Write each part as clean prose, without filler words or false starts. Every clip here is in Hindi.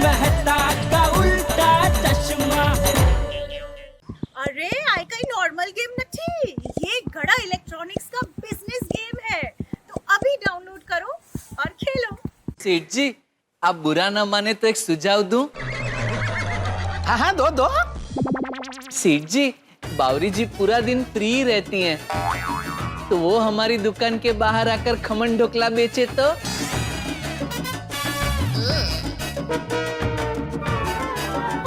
मेहता का उल्टा चश्मा। अरे આ કઈ નોર્મલ ગેમ નથી, ये गड़ा इलेक्ट्रॉनिक्स का बिजनेस गेम है, तो अभी डाउनलोड करो और खेलो। सेठ जी, आप बुरा ना माने तो एक सुझाव दूं? हाँ हाँ दो दो। सेठ जी, बावरी जी पूरा दिन फ्री रहती हैं, तो वो हमारी दुकान के बाहर आकर खमन ढोकला बेचे तो?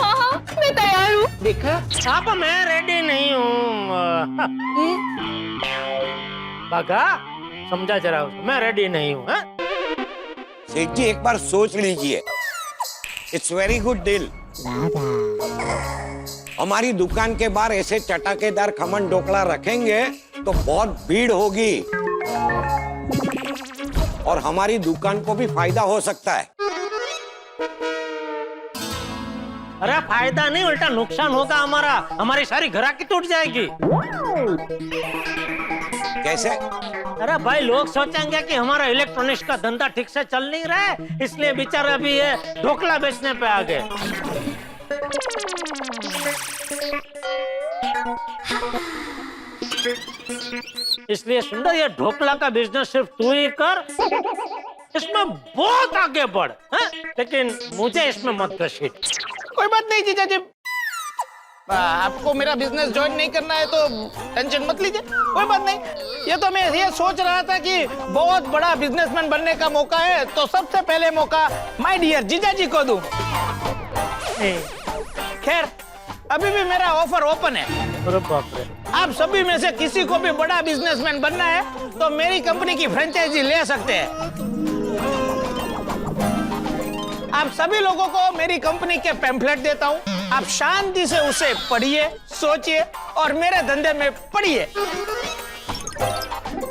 हाँ मैं तैयार हूँ। देखा? आप मैं रेडी नहीं हूँ। बागा समझा जरा उसको, मैं रेडी नहीं हूँ। सेठ जी एक बार सोच लीजिए, इट्स वेरी गुड डील। हमारी दुकान के बाहर ऐसे चटाकेदार खमन ढोकला रखेंगे तो बहुत भीड़ होगी और हमारी दुकान को भी फायदा हो सकता है। अरे फायदा नहीं, उल्टा नुकसान होगा हमारा, हमारी सारी ग्राहकी टूट जाएगी। कैसे? अरे भाई लोग सोचेंगे कि हमारा इलेक्ट्रॉनिक्स का धंधा ठीक से चल नहीं रहा है, इसलिए बेचारे अभी ये ढोकला बेचने पे आ गए। इसलिए सुंदर, ये ढोकला का बिजनेस सिर्फ तू ही कर, इसमें बहुत आगे बढ़, है? लेकिन मुझे इसमें मत घसीट। कोई बात नहीं जीजा जी, आपको मेरा बिजनेस ज्वाइन नहीं करना है तो टेंशन मत लीजिए, कोई बात नहीं। ये तो मैं ये सोच रहा था कि बहुत बड़ा बिजनेसमैन बनने का मौका है, तो सबसे पहले मौका माय डियर जीजा जी को दूं। खैर अभी भी मेरा ऑफर ओपन है। अरे बाप रे, आप सभी में से किसी को भी बड़ा बिजनेसमैन बनना है तो मेरी कंपनी की फ्रेंचाइजी ले सकते हैं। आप सभी लोगों को मेरी कंपनी के पैम्फलेट देता हूँ, आप शांति से उसे पढ़िए, सोचिए और मेरे धंधे में पढ़िए।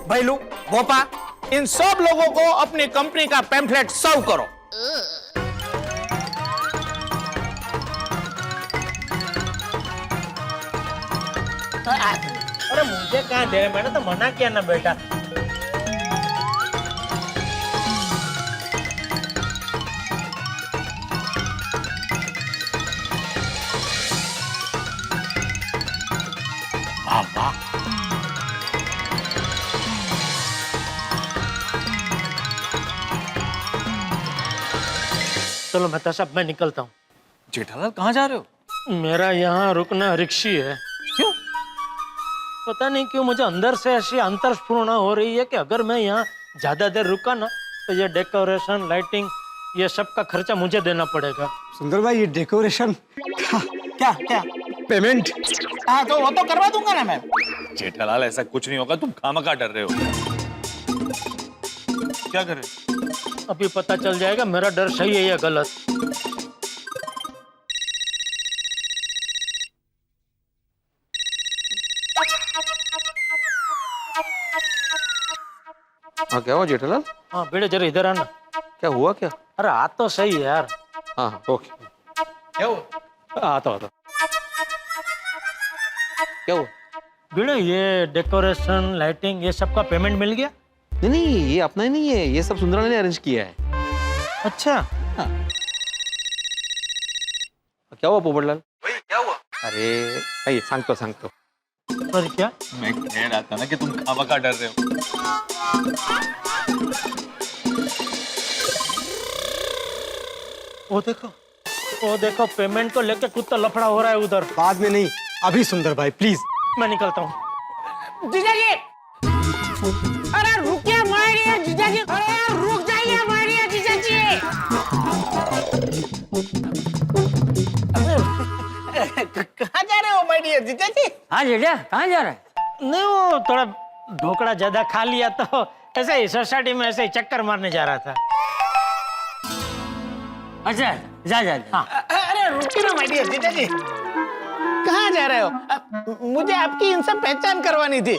भैलू, भोपा, इन सब लोगों को अपनी कंपनी का पैम्फलेट सर्व करो। अरे मुझे कहाँ दे रहे, मैंने तो मना किया ना बेटा। चलो मेहता साहब, मैं निकलता हूँ। जेठालाल कहाँ जा रहे हो? मेरा यहाँ रुकना रिक्शी है। क्यों? पता नहीं क्यों मुझे अंदर से ऐसी अंतर्स्फूर्णा हो रही है कि अगर मैं यहाँ ज्यादा देर रुका ना तो ये डेकोरेशन, लाइटिंग, ये सब का खर्चा मुझे देना पड़ेगा। सुंदर भाई, ये डेकोरेशन क्या क्या पेमेंट? हाँ तो वो तो करवा दूंगा ना मैं। जेठालाल ऐसा कुछ नहीं होगा, तुम खामखा डर रहे हो। क्या करे? अभी पता चल जाएगा मेरा डर सही है या गलत। हाँ क्या हुआ जेठालाल? हाँ बेटे जरा इधर आना। क्या हुआ क्या? अरे आ तो सही है यार। हाँ ओके। क्या हुआ? आता आता। क्या हुआ? बेटे ये डेकोरेशन, लाइटिंग, ये सब का पेमेंट मिल गया? नहीं नहीं, ये अपना ही नहीं है, ये सब सुंदरा ने अरेंज किया है। अच्छा हाँ। क्या हुआ पोपटलाल? भाई क्या हुआ? अरे भाई सांगतो पर क्या? मैं कह रहा था ना कि तुम खामखा डर रहे हो। वो देखो पेमेंट को लेके कुछ तो लफड़ा हो रहा है उधर। बाद में नहीं, अभी सुंदर भाई प्लीज। मैं निकलता हूँ। जीजा जी, अरे रुकिए माय डियर जीजा जी, अरे रुक जाइए माय डियर जीजा जी। कहाँ जा रहे हो माय डियर जीजा जी? हाँ जीजा, कहाँ जा रहा है? नहीं वो थोड़ा ढोकला ज्यादा खा लिया तो ऐसे ही सोसाइटी में ऐसे ही चक्कर मारने जा रहा था। अच्छा जा। हाँ। अरे रुकिए ना माय डियर जीजा जी, कहाँ जा रहे हो? मुझे आपकी इनसे पहचान करवानी थी,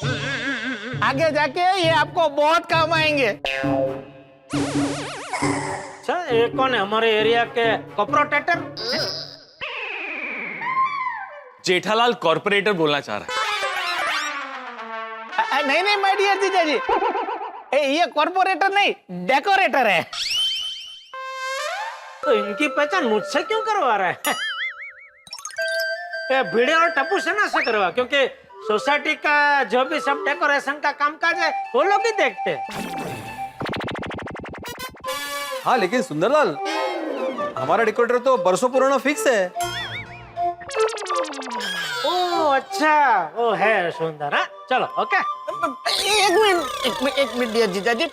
आगे जाके ये आपको बहुत काम आएंगे। अच्छा ये कौन है? हमारे एरिया के कॉर्पोरेटर? जेठालाल कॉर्पोरेटर बोलना चाह रहा है। नहीं माय डियर जीजा जी, ये कॉर्पोरेटर नहीं डेकोरेटर है। तो इनकी पहचान मुझसे क्यों करवा रहा है? ये भिड़े और टप्पू सेना से करवा, क्योंकि सोसाइटी का जो भी सब डेकोरेशन का कामकाज है वो लोग ही देखते हैं। हाँ लेकिन सुंदरलाल, हमारा डेकोरेटर तो बरसों पुराना फिक्स है। ओह अच्छा, वो है सुंदर। हाँ चलो ओके। एक मिनट दिया जीजा जी।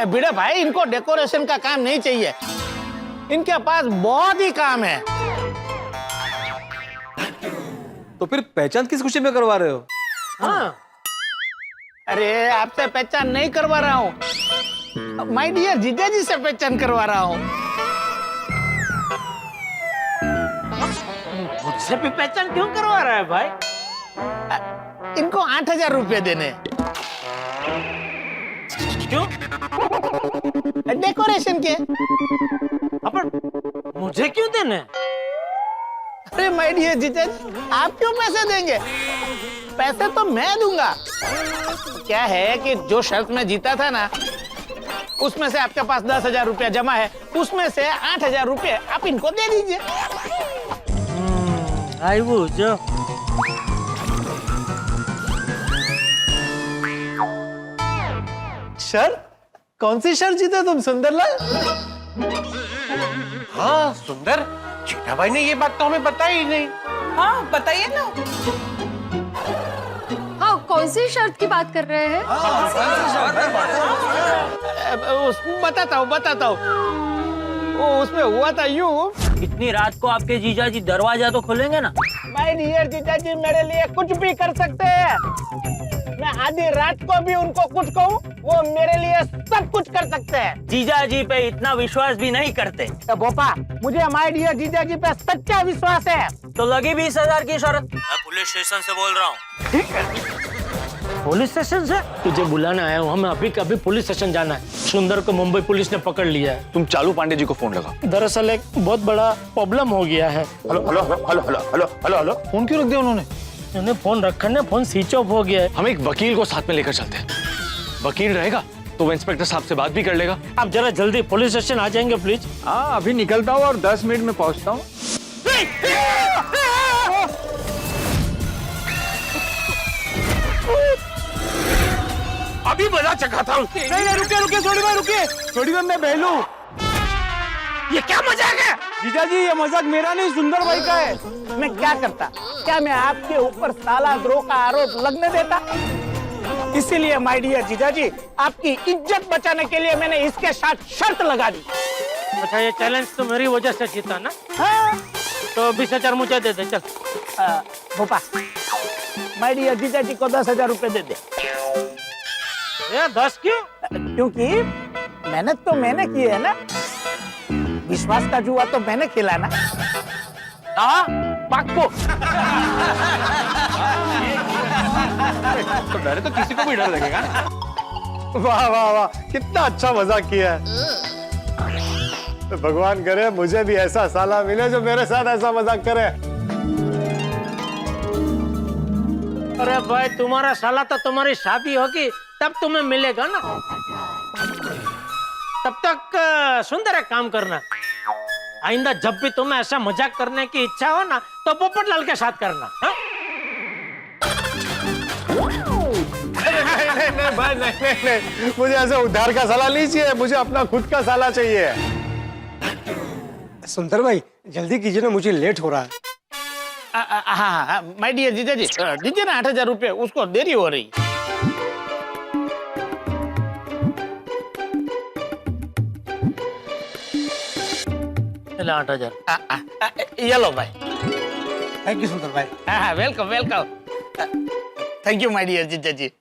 भिड़े भाई, इनको डेकोरेशन का काम नहीं चाहिए, इनके पास बहुत ही काम है। तो फिर पहचान किस खुशी में करवा रहे हो? हाँ अरे आपसे पहचान नहीं करवा रहा हूँ, माय डियर जीजा जी से पहचान करवा रहा हूँ। मुझसे भी पहचान क्यों करवा रहा है भाई? इनको 8,000 रुपए देने। क्यों? डेकोरेशन के। अपन मुझे क्यों देने? अरे माय डियर जीजा जी, आप क्यों पैसे देंगे? पैसे तो मैं दूंगा। क्या है कि जो शर्त में जीता था ना, उसमें से आपके पास 10,000 रुपया जमा है, उसमें से 8,000 रुपये आप इनको दे दीजिए। आई वो जो शर्त? कौन सी शर्त जीते तुम सुंदरलाल? हाँ सुंदर, चीता भाई ने ये बात तो हमें बताई ही नहीं। हाँ बताइए ना। हाँ कौन सी शर्त की बात कर रहे हैं? बताता हूँ। वो उसमें हुआ था यूं। इतनी रात को आपके जीजा जी दरवाजा तो खोलेंगे ना? माय डियर जीजा जी मेरे लिए कुछ भी कर सकते हैं। मैं आधी रात को भी उनको कुछ कहूँ, वो मेरे लिए सब कुछ कर सकते हैं। जीजा जी पे इतना विश्वास भी नहीं करते। तो बोपा, मुझे माय डियर जीजा जी पे सच्चा विश्वास है। तो लगी 20,000 की शर्त। मैं पुलिस स्टेशन से बोल रहा हूँ। पुलिस स्टेशन से? तुझे बुलाना है, हमें अभी कभी पुलिस स्टेशन जाना है। सुंदर को मुंबई पुलिस ने पकड़ लिया है। तुम चालू पांडे जी को फोन लगा। दरअसल एक बहुत बड़ा प्रॉब्लम हो गया है। Hello hello hello hello hello hello hello, phone क्यों रख दिया उन्होंने? उन्हें फोन रखा है, फोन स्विच ऑफ हो गया है। हम एक वकील को साथ में लेकर चलते हैं। वकील रहेगा तो वो इंस्पेक्टर साहब से बात भी कर लेगा। आप जरा जल्दी पुलिस स्टेशन आ जाएंगे प्लीज। हाँ अभी निकलता हूँ और 10 मिनट में पहुँचता हूँ। अभी मजा चखा था। नहीं रुकिए थोड़ी बार मैं बहलू। ये क्या मजाक है? जीजा जी ये मजाक मेरा नहीं, सुंदर भाई का है। मैं क्या करता? क्या मैं आपके ऊपर साला द्रोह का आरोप लगने देता? इसीलिए माय डियर जीजा जी, आपकी इज्जत बचाने के लिए मैंने इसके साथ शर्त लगा दी। अच्छा ये चैलेंज तो मेरी वजह से जीता ना? हाँ। तो 20,000 मुझे दे दे चल। भोपा, माय डियर जीजा जी को 10,000 रुपए दे दे। ये 10 क्यों? क्योंकि मेहनत तो मैंने की है ना, विश्वास का जुआ तो मैंने खेला ना। हाँ पक्को। तो डरे तो किसी को भी डर लगेगा। वाह वाह वाह, कितना अच्छा मजाक किया है। तो भगवान करे मुझे भी ऐसा साला मिले जो मेरे साथ ऐसा मजाक करे। अरे भाई तुम्हारा साला तो तुम्हारी शादी होगी तब तुम्हें मिलेगा ना। तब तक सुंदर एक काम करना, आइंदा जब भी तुम्हें ऐसा मजाक करने की इच्छा हो ना तो पोपटलाल के साथ करना। हाँ? नहीं भाई नहीं, मुझे ऐसे उधार का साला नहीं चाहिए, मुझे अपना खुद का साला चाहिए। सुंदर भाई जल्दी कीजिए ना, मुझे लेट हो रहा है। हाँ माय डियर जीजा जी, दीजिए ना 8,000 रुपए, उसको देरी हो रही। चलो 8,000। ये लो भाई। थैंक यू सुंदर भाई। हाँ welcome. Thank you my dear जीजा जी।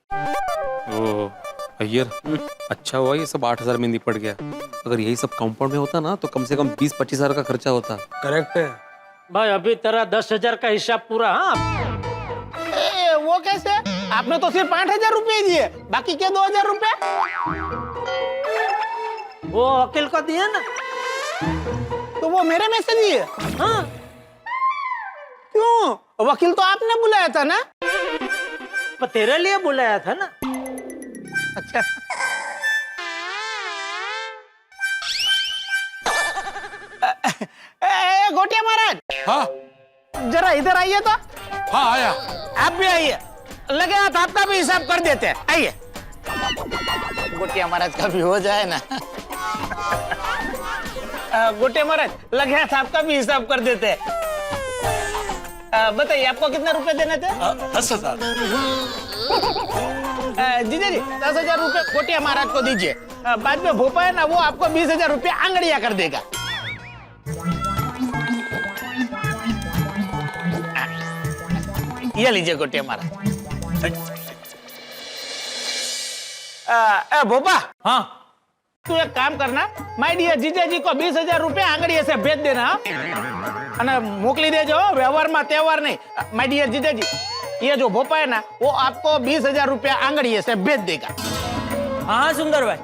ओह अय्यर, अच्छा हुआ ये सब 8,000 में निपट गया। अगर यही सब कंपाउंड में होता ना तो कम से कम 20-25 हजार का खर्चा होता। करेक्ट है भाई अभी तेरा 10,000 का हिसाब पूरा। हाँ वो कैसे? आपने तो सिर्फ 8,000 रुपए दिए, बाकी के 2,000 रुपए वो वकील को दिया ना। तो वो मेरे में से दिए। हाँ क्यों? वकील तो आपने बुलाया था ना। पर तेरे लिए बुलाया था ना। अच्छा हाँ जरा इधर आइए तो। हाँ आया। आप भी आइए, लगे हाथ आपका भी हिसाब कर देते हैं, आइए। गोटिया महाराज का भी हो जाए ना। गोटिया महाराज, लगे हाथ आपका भी हिसाब कर देते हैं। बताइए आपको कितना रुपए देने थे? 10,000। जीजा जी 10,000 रुपए गोटिया महाराज को दीजिए। बाद में भोपा है ना, वो आपको 20,000 रुपए आंगड़िया कर देगा। ये लीजिए गोटिया महाराज। भोपा, हाँ तू एक काम करना, माय डियर जीजा जी को 20,000 रुपए आंगड़िया से भेज देना અને મોકલી દેજો, વ્યવહારમાં તહેવાર નહીં। માય ડિયર जीजा जी, ये जो भोपा है ना, वो आपको 20,000 रुपया आंगड़िए से भेज देगा। हाँ सुंदर भाई,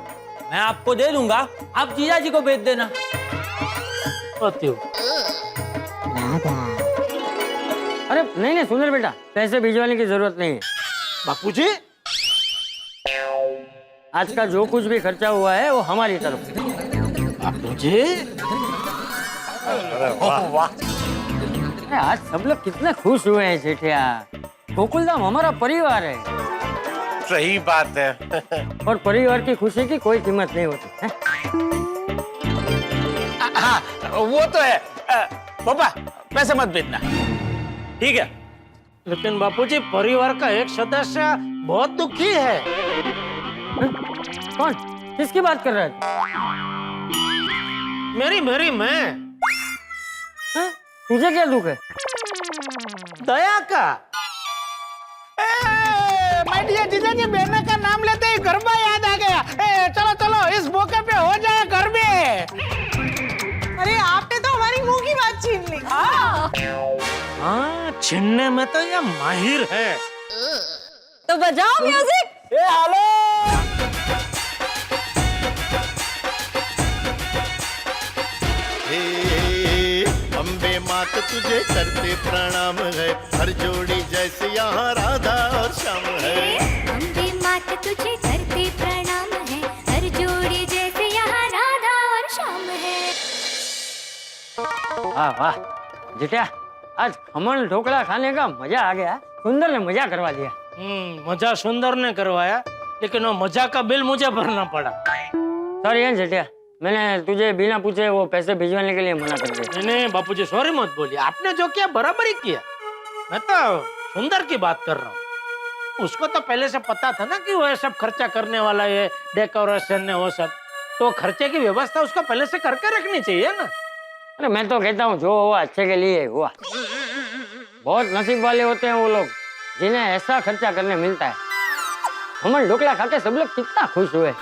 मैं आपको दे दूंगा, आप जीजा जी को भेज देना। अरे नहीं नहीं सुंदर बेटा, पैसे भिजवाने की जरूरत नहीं है। बापूजी, आज का जो कुछ भी खर्चा हुआ है वो हमारी तरफ से। बापूजी, वाह, अरे आज सब लोग कितने खुश हुए हैं जेठिया। गोकुलधाम हमारा परिवार है। सही बात है। और परिवार की खुशी की कोई कीमत नहीं होती है? हाँ वो तो है। भोपा, पैसे मत भेजना। ठीक है, लेकिन बापूजी परिवार का एक सदस्य बहुत दुखी है। कौन? किसकी बात कर रहे हैं? मेरी मैं। हाँ? तुझे क्या दुख है? दया का। माय डियर जीजा जी, बहना का नाम लेते ही गरबा याद आ गया। चलो चलो, इस मौके पे हो जाए गरबे। अरे आपने तो हमारी मुंह की बात छीन ली। हाँ, छीनने में तो ये माहिर है। तो बजाओ म्यूजिक। हेलो, अम्बे मात तुझे करते प्रणाम है, हर जोड़ी जैसे यहाँ राधा और श्याम है। अम्बे मात तुझे करते प्रणाम है, हर जोड़ी जैसे यहाँ राधा और श्याम है। वाह वाह जेठिया, आज खमण ढोकला खाने का मजा आ गया। सुंदर ने मजा करवा दिया। मजा सुंदर ने करवाया, लेकिन वो मजा का बिल मुझे भरना पड़ा। सॉरी है जेठिया, मैंने तुझे बिना पूछे वो पैसे भिजवाने के लिए मना कर दिया। नहीं बापूजी, सॉरी मत बोलिए। आपने जो किया बराबर ही किया। मैं तो सुंदर की बात कर रहा हूँ। उसको तो पहले से पता था ना कि वो ये सब खर्चा करने वाला है, डेकोरेशन ने वो सब, तो खर्चे की व्यवस्था उसको पहले से करके रखनी चाहिए ना। अरे मैं तो कहता हूँ जो हुआ अच्छे के लिए हुआ। बहुत नसीब वाले होते हैं वो लोग जिन्हें ऐसा खर्चा करने मिलता है। खमण ढोकला खाके सब लोग कितना खुश हुए,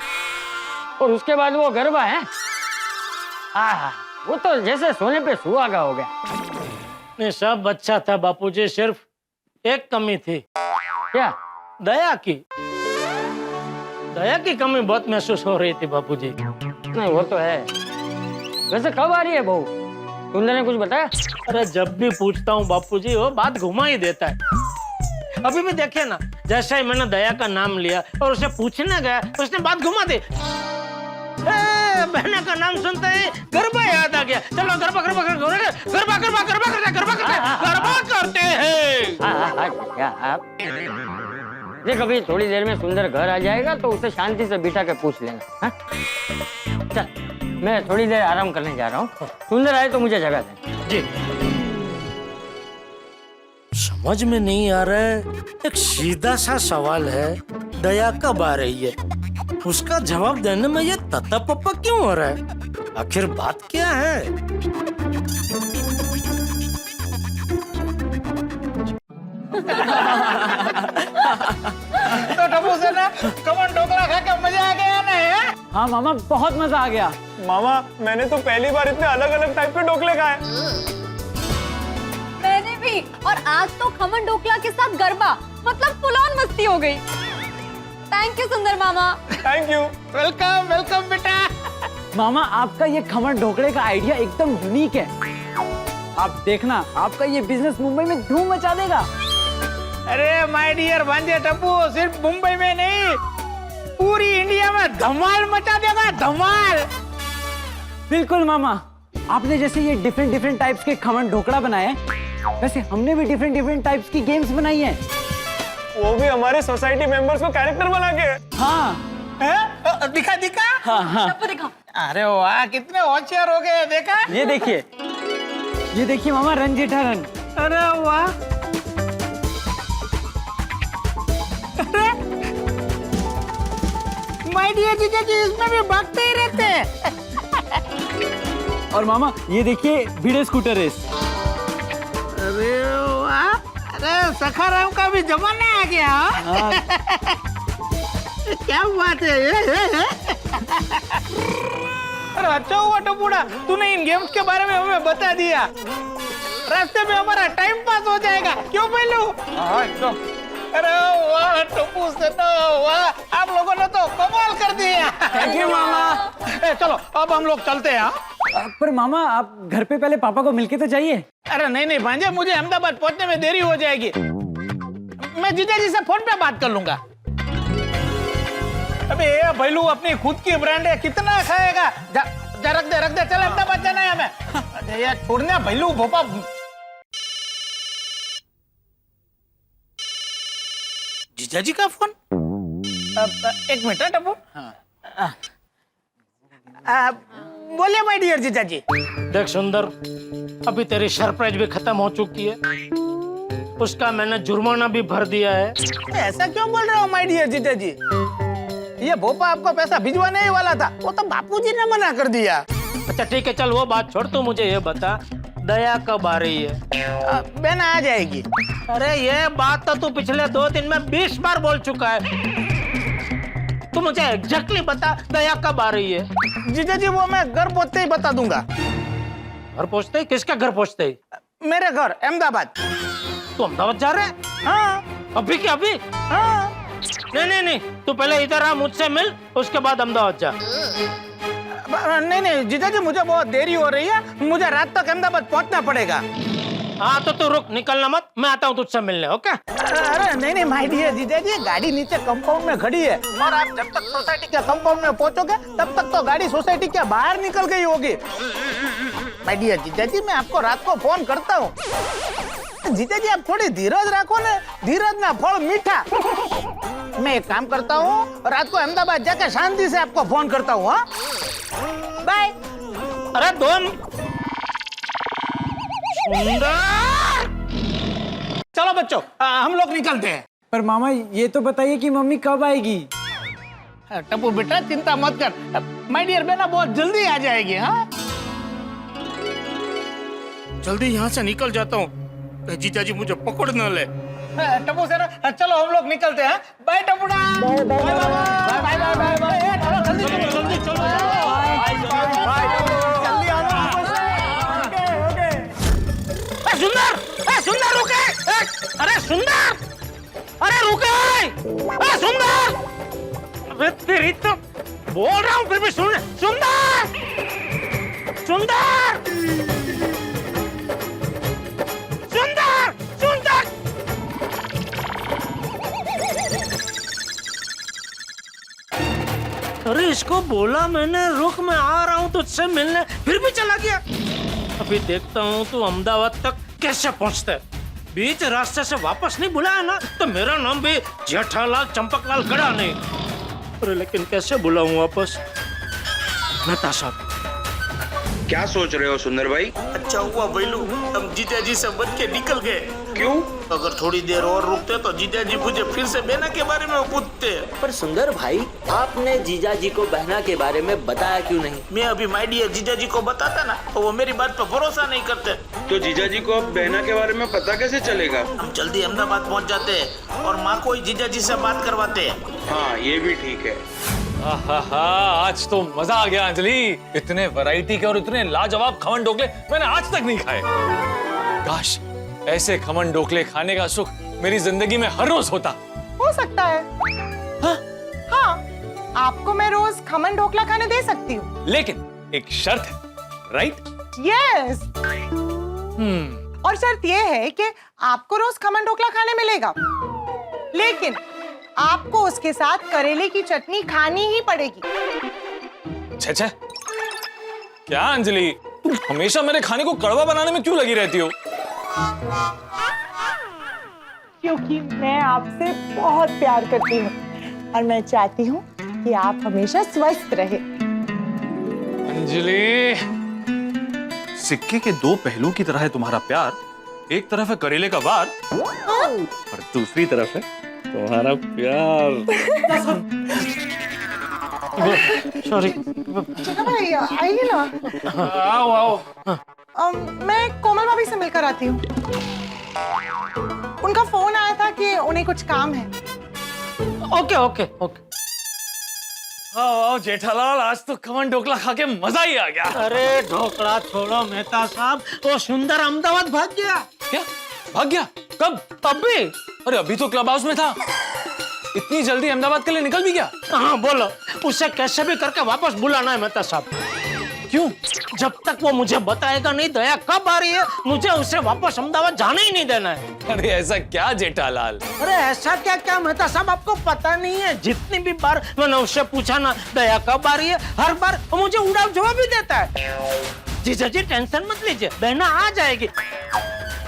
और उसके बाद वो गरबा है, आहा, वो तो जैसे सोने पे सुहागा हो गया। नहीं, सब अच्छा था बापूजी, सिर्फ एक कमी थी। क्या? दया की। दया की कमी बहुत महसूस हो रही थी बापूजी। नहीं वो तो है। वैसे कब आ रही है बहू? सुंदर ने कुछ बताया? अरे जब भी पूछता हूँ बापूजी वो बात घुमा ही देता है। अभी भी देखिए ना, जैसे ही मैंने दया का नाम लिया और उसे पूछने गया, उसने बात घुमा दी। बहना का नाम सुनते ही गरबा याद आ गया। चलो गरबा गरबा गरबा गरबा गरबा गरबा गरबा करते हैं। देख अभी थोड़ी देर में सुंदर घर आ जाएगा तो उसे शांति से बिठा के पूछ लेना। हाँ? चल मैं थोड़ी देर आराम करने जा रहा हूँ, सुंदर आए तो मुझे जगह दे। जी। समझ में नहीं आ रहा है, एक सीधा सा सवाल है, दया कब आ रही है? उसका जवाब देने में ये तत्ता पप्पा क्यों हो रहा है? आखिर बात क्या है? तो टप्पू से ना खमण ढोकला खा के मजा आ गया ना? हाँ मामा, बहुत मजा आ गया। मामा मैंने तो पहली बार इतने अलग अलग टाइप के ढोकले खाए। मैंने भी, और आज तो खमण ढोकला के साथ गरबा, मतलब फुल ऑन मस्ती हो गई। थैंक यू सुंदर मामा। Thank you. वेलकम वेलकम बेटा। मामा आपका ये खमण ढोकले का आइडिया एकदम यूनिक है। आप देखना, आपका ये बिजनेस मुंबई में धूम मचा देगा। अरे माय डियर भांजे टप्पू, सिर्फ मुंबई में नहीं, पूरी इंडिया में धमाल मचा देगा, धमाल। बिल्कुल मामा, आपने जैसे ये डिफरेंट डिफरेंट टाइप्स के खमन ढोकला बनाए हैं, वैसे हमने भी डिफरेंट डिफरेंट टाइप्स की गेम्स बनाई हैं। वो भी हमारे सोसाइटी मेंबर्स को कैरेक्टर बना के। हाँ हैं? दिखा दिखा। हाँ हाँ। दिखा। अरे वाह, कितने होशियार हो गए, देखा? ये देखिए मामा, रन जेठारन। अरे वाह। अरे माय डियर जीजा जी, इसमें भी भागते ही रहते हैं। और मामा ये देखिए भिड़े स्कूटर रेस। अरे वाह, अरे सखाराम का भी जमाना आ गया। हाँ। क्या बात है। अरे अच्छा हुआ टपूड़ा, तूने इन गेम्स के बारे में हमें बता दिया। रास्ते में हमारा टाइम पास हो जाएगा, क्यों पहलू? हाँ एकदम। अरे वाह टप्पू सेना, वाह, आप लोगों ने तो कमाल कर दिया। थैंक यू मामा। चलो अब हम लोग चलते हैं। पर मामा आप घर पे पहले पापा को मिलके तो जाइए। अरे नहीं भांजे, मुझे अहमदाबाद पहुंचने में देरी हो जाएगी। मैं जीजा जी से फोन पे बात कर लूंगा। अबे भैलू अपनी खुद की ब्रांड है, कितना खाएगा? जा रख दे, चल अहमदाबाद जाना है हमें। अरे यार छोड़ना भैलू भोपा। जीजा जी का फोन? एक मिनट टप्पू। बोलिए माय डियर जीजा जी। देख सुंदर, अभी तेरी सरप्राइज भी खत्म हो चुकी है, उसका मैंने जुर्माना भी भर दिया है। ऐसा क्यों बोल रहे हो माय डियर जीजा जी? ये भोपा आपको पैसा भिजवाने ही वाला था, वो तो बापूजी ने मना कर दिया। अच्छा ठीक है, चल वो बात छोड़, तू मुझे ये बता दया कब आ रही है? बहन आ जाएगी। अरे ये बात तो तू पिछले 2 दिन में 20 बार बोल चुका है। तू मुझे एग्जैक्टली बता दया कब आ रही है? जीजा जी वो मैं घर पहुंचते ही बता दूंगा। घर पहुंचते ही? किसका घर पहुंचते ही? मेरे घर अहमदाबाद। तू अहमदाबाद जा रहा है? हाँ। अभी क्या अभी? हाँ। नहीं, तू पहले इधर आ, मुझसे मिल, उसके बाद अहमदाबाद जा। नहीं जीजा जी, मुझे बहुत देरी हो रही है, मुझे रात तक अहमदाबाद पहुंचना पड़ेगा। हाँ तो तू रुक, निकलना मत, मैं आता हूँ तुझसे मिलने। ओके? अरे नहीं माय डियर जीजा जी, गाड़ी नीचे कंपाउंड में खड़ी है और आप जब तक सोसाइटी के कंपाउंड में पहुंचोगे तब तक तो गाड़ी सोसाइटी के बाहर निकल गई होगी। माय डियर जीजा जी, मैं आपको रात को फोन करता हूँ। जीजा जी आप थोड़ी धीरज रखो ना, धीरज ना फल मीठा। मैं एक काम करता हूँ, रात को अहमदाबाद जाकर शांति से आपको फोन करता हूँ। बाय। अरे चलो बच्चों, हम लोग निकलते हैं। पर मामा ये तो बताइए कि मम्मी कब आएगी? टप्पू बेटा चिंता मत कर, माय डियर बेटा बहुत जल्दी आ जाएगी। हाँ जल्दी यहाँ से निकल जाता हूँ, जीजा जी मुझे पकड़ न ले। टप्पू सर चलो हम लोग निकलते हैं। बाय टप्पूड़ा। बाय। चलो जल्दी चलो। जल्दी आना। सुंदर रुके। अरे सुंदर, अरे रुके। सुंदर, अबे तेरी तो बोल रहा हूँ फिर भी सुन। सुंदर। अरे इसको बोला मैंने रुक, मैं आ रहा हूँ तुझसे मिलने, फिर भी चला गया। अभी देखता हूँ तू अहमदाबाद तक कैसे पहुँचता है। बीच रास्ते से वापस नहीं बुलाया ना तो मेरा नाम भी जेठालाल चंपकलाल गड़ा नहीं। अरे लेकिन कैसे बुलाऊं वापस? नताशा। क्या सोच रहे हो सुंदर भाई? अच्छा हुआ भैलू हम जीजा जी से बच के निकल गए। क्यों? अगर थोड़ी देर और रुकते तो जीजा जी मुझे फिर से बहना के बारे में पूछते। पर सुंदर भाई आपने जीजा जी को बहना के बारे में बताया क्यों नहीं? मैं अभी माय डियर जीजा जी को बताता ना तो वो मेरी बात पर भरोसा नहीं करते। तो जीजा जी को अब बहना के बारे में पता कैसे चलेगा? हम जल्दी अहमदाबाद पहुंच जाते हैं और माँ को ही जीजा जी से बात करवाते हैं। हाँ ये भी ठीक है। आज तो मजा आ गया अंजलि, इतने वैरायटी के और इतने लाजवाब खमन ढोकले मैंने आज तक नहीं खाए। काश ऐसे खमन ढोकले खाने का सुख मेरी जिंदगी में हर रोज होता। हो सकता है। हाँ, आपको मैं रोज खमन ढोकला खाने दे सकती हूँ, लेकिन एक शर्त है, राइट? यस। और शर्त ये है कि आपको रोज खमन ढोकला खाने मिलेगा, लेकिन आपको उसके साथ करेले की चटनी खानी ही पड़ेगी। छे क्या अंजलि, तुम हमेशा मेरे खाने को कड़वा बनाने में क्यों लगी रहती हो? क्योंकि मैं आपसे बहुत प्यार करती हूँ और मैं चाहती हूँ कि आप हमेशा स्वस्थ रहे। अंजलि, सिक्के के दो पहलू की तरह है तुम्हारा प्यार। एक तरफ है करेले का वार और दूसरी तरफ है तुम्हारा प्यार। सॉरी। भाई आइए ना। आओ आओ। मैं कोमल भाभी से मिलकर आती हूँ। उनका फोन आया था कि उन्हें कुछ काम है। Okay okay okay. आओ जेठालाल, आज तो खमन ढोकला खा के मजा ही आ गया। अरे ढोकला छोड़ो मेहता साहब, वो सुंदर अहमदाबाद भाग गया। क्या भाग गया? कब? अभी। अरे अभी तो क्लब हाउस में था, इतनी जल्दी अहमदाबाद के लिए निकल भी गया? हाँ बोलो, उसे कैसे भी करके वापस बुलाना है मेहता साहब। क्यों? जब तक वो मुझे बताएगा नहीं दया कब आ रही है, मुझे उसे वापस अहमदाबाद जाने ही नहीं देना है। अरे ऐसा क्या जेठालाल? अरे ऐसा क्या क्या मेहता साहब, आपको पता नहीं है? जितनी भी बार मैंने उससे पूछा ना दया कब आ रही है, हर बार वो मुझे उड़ाव जवाब ही देता है। जीजा जी टेंशन मत लीजिए, बहना आ जाएगी।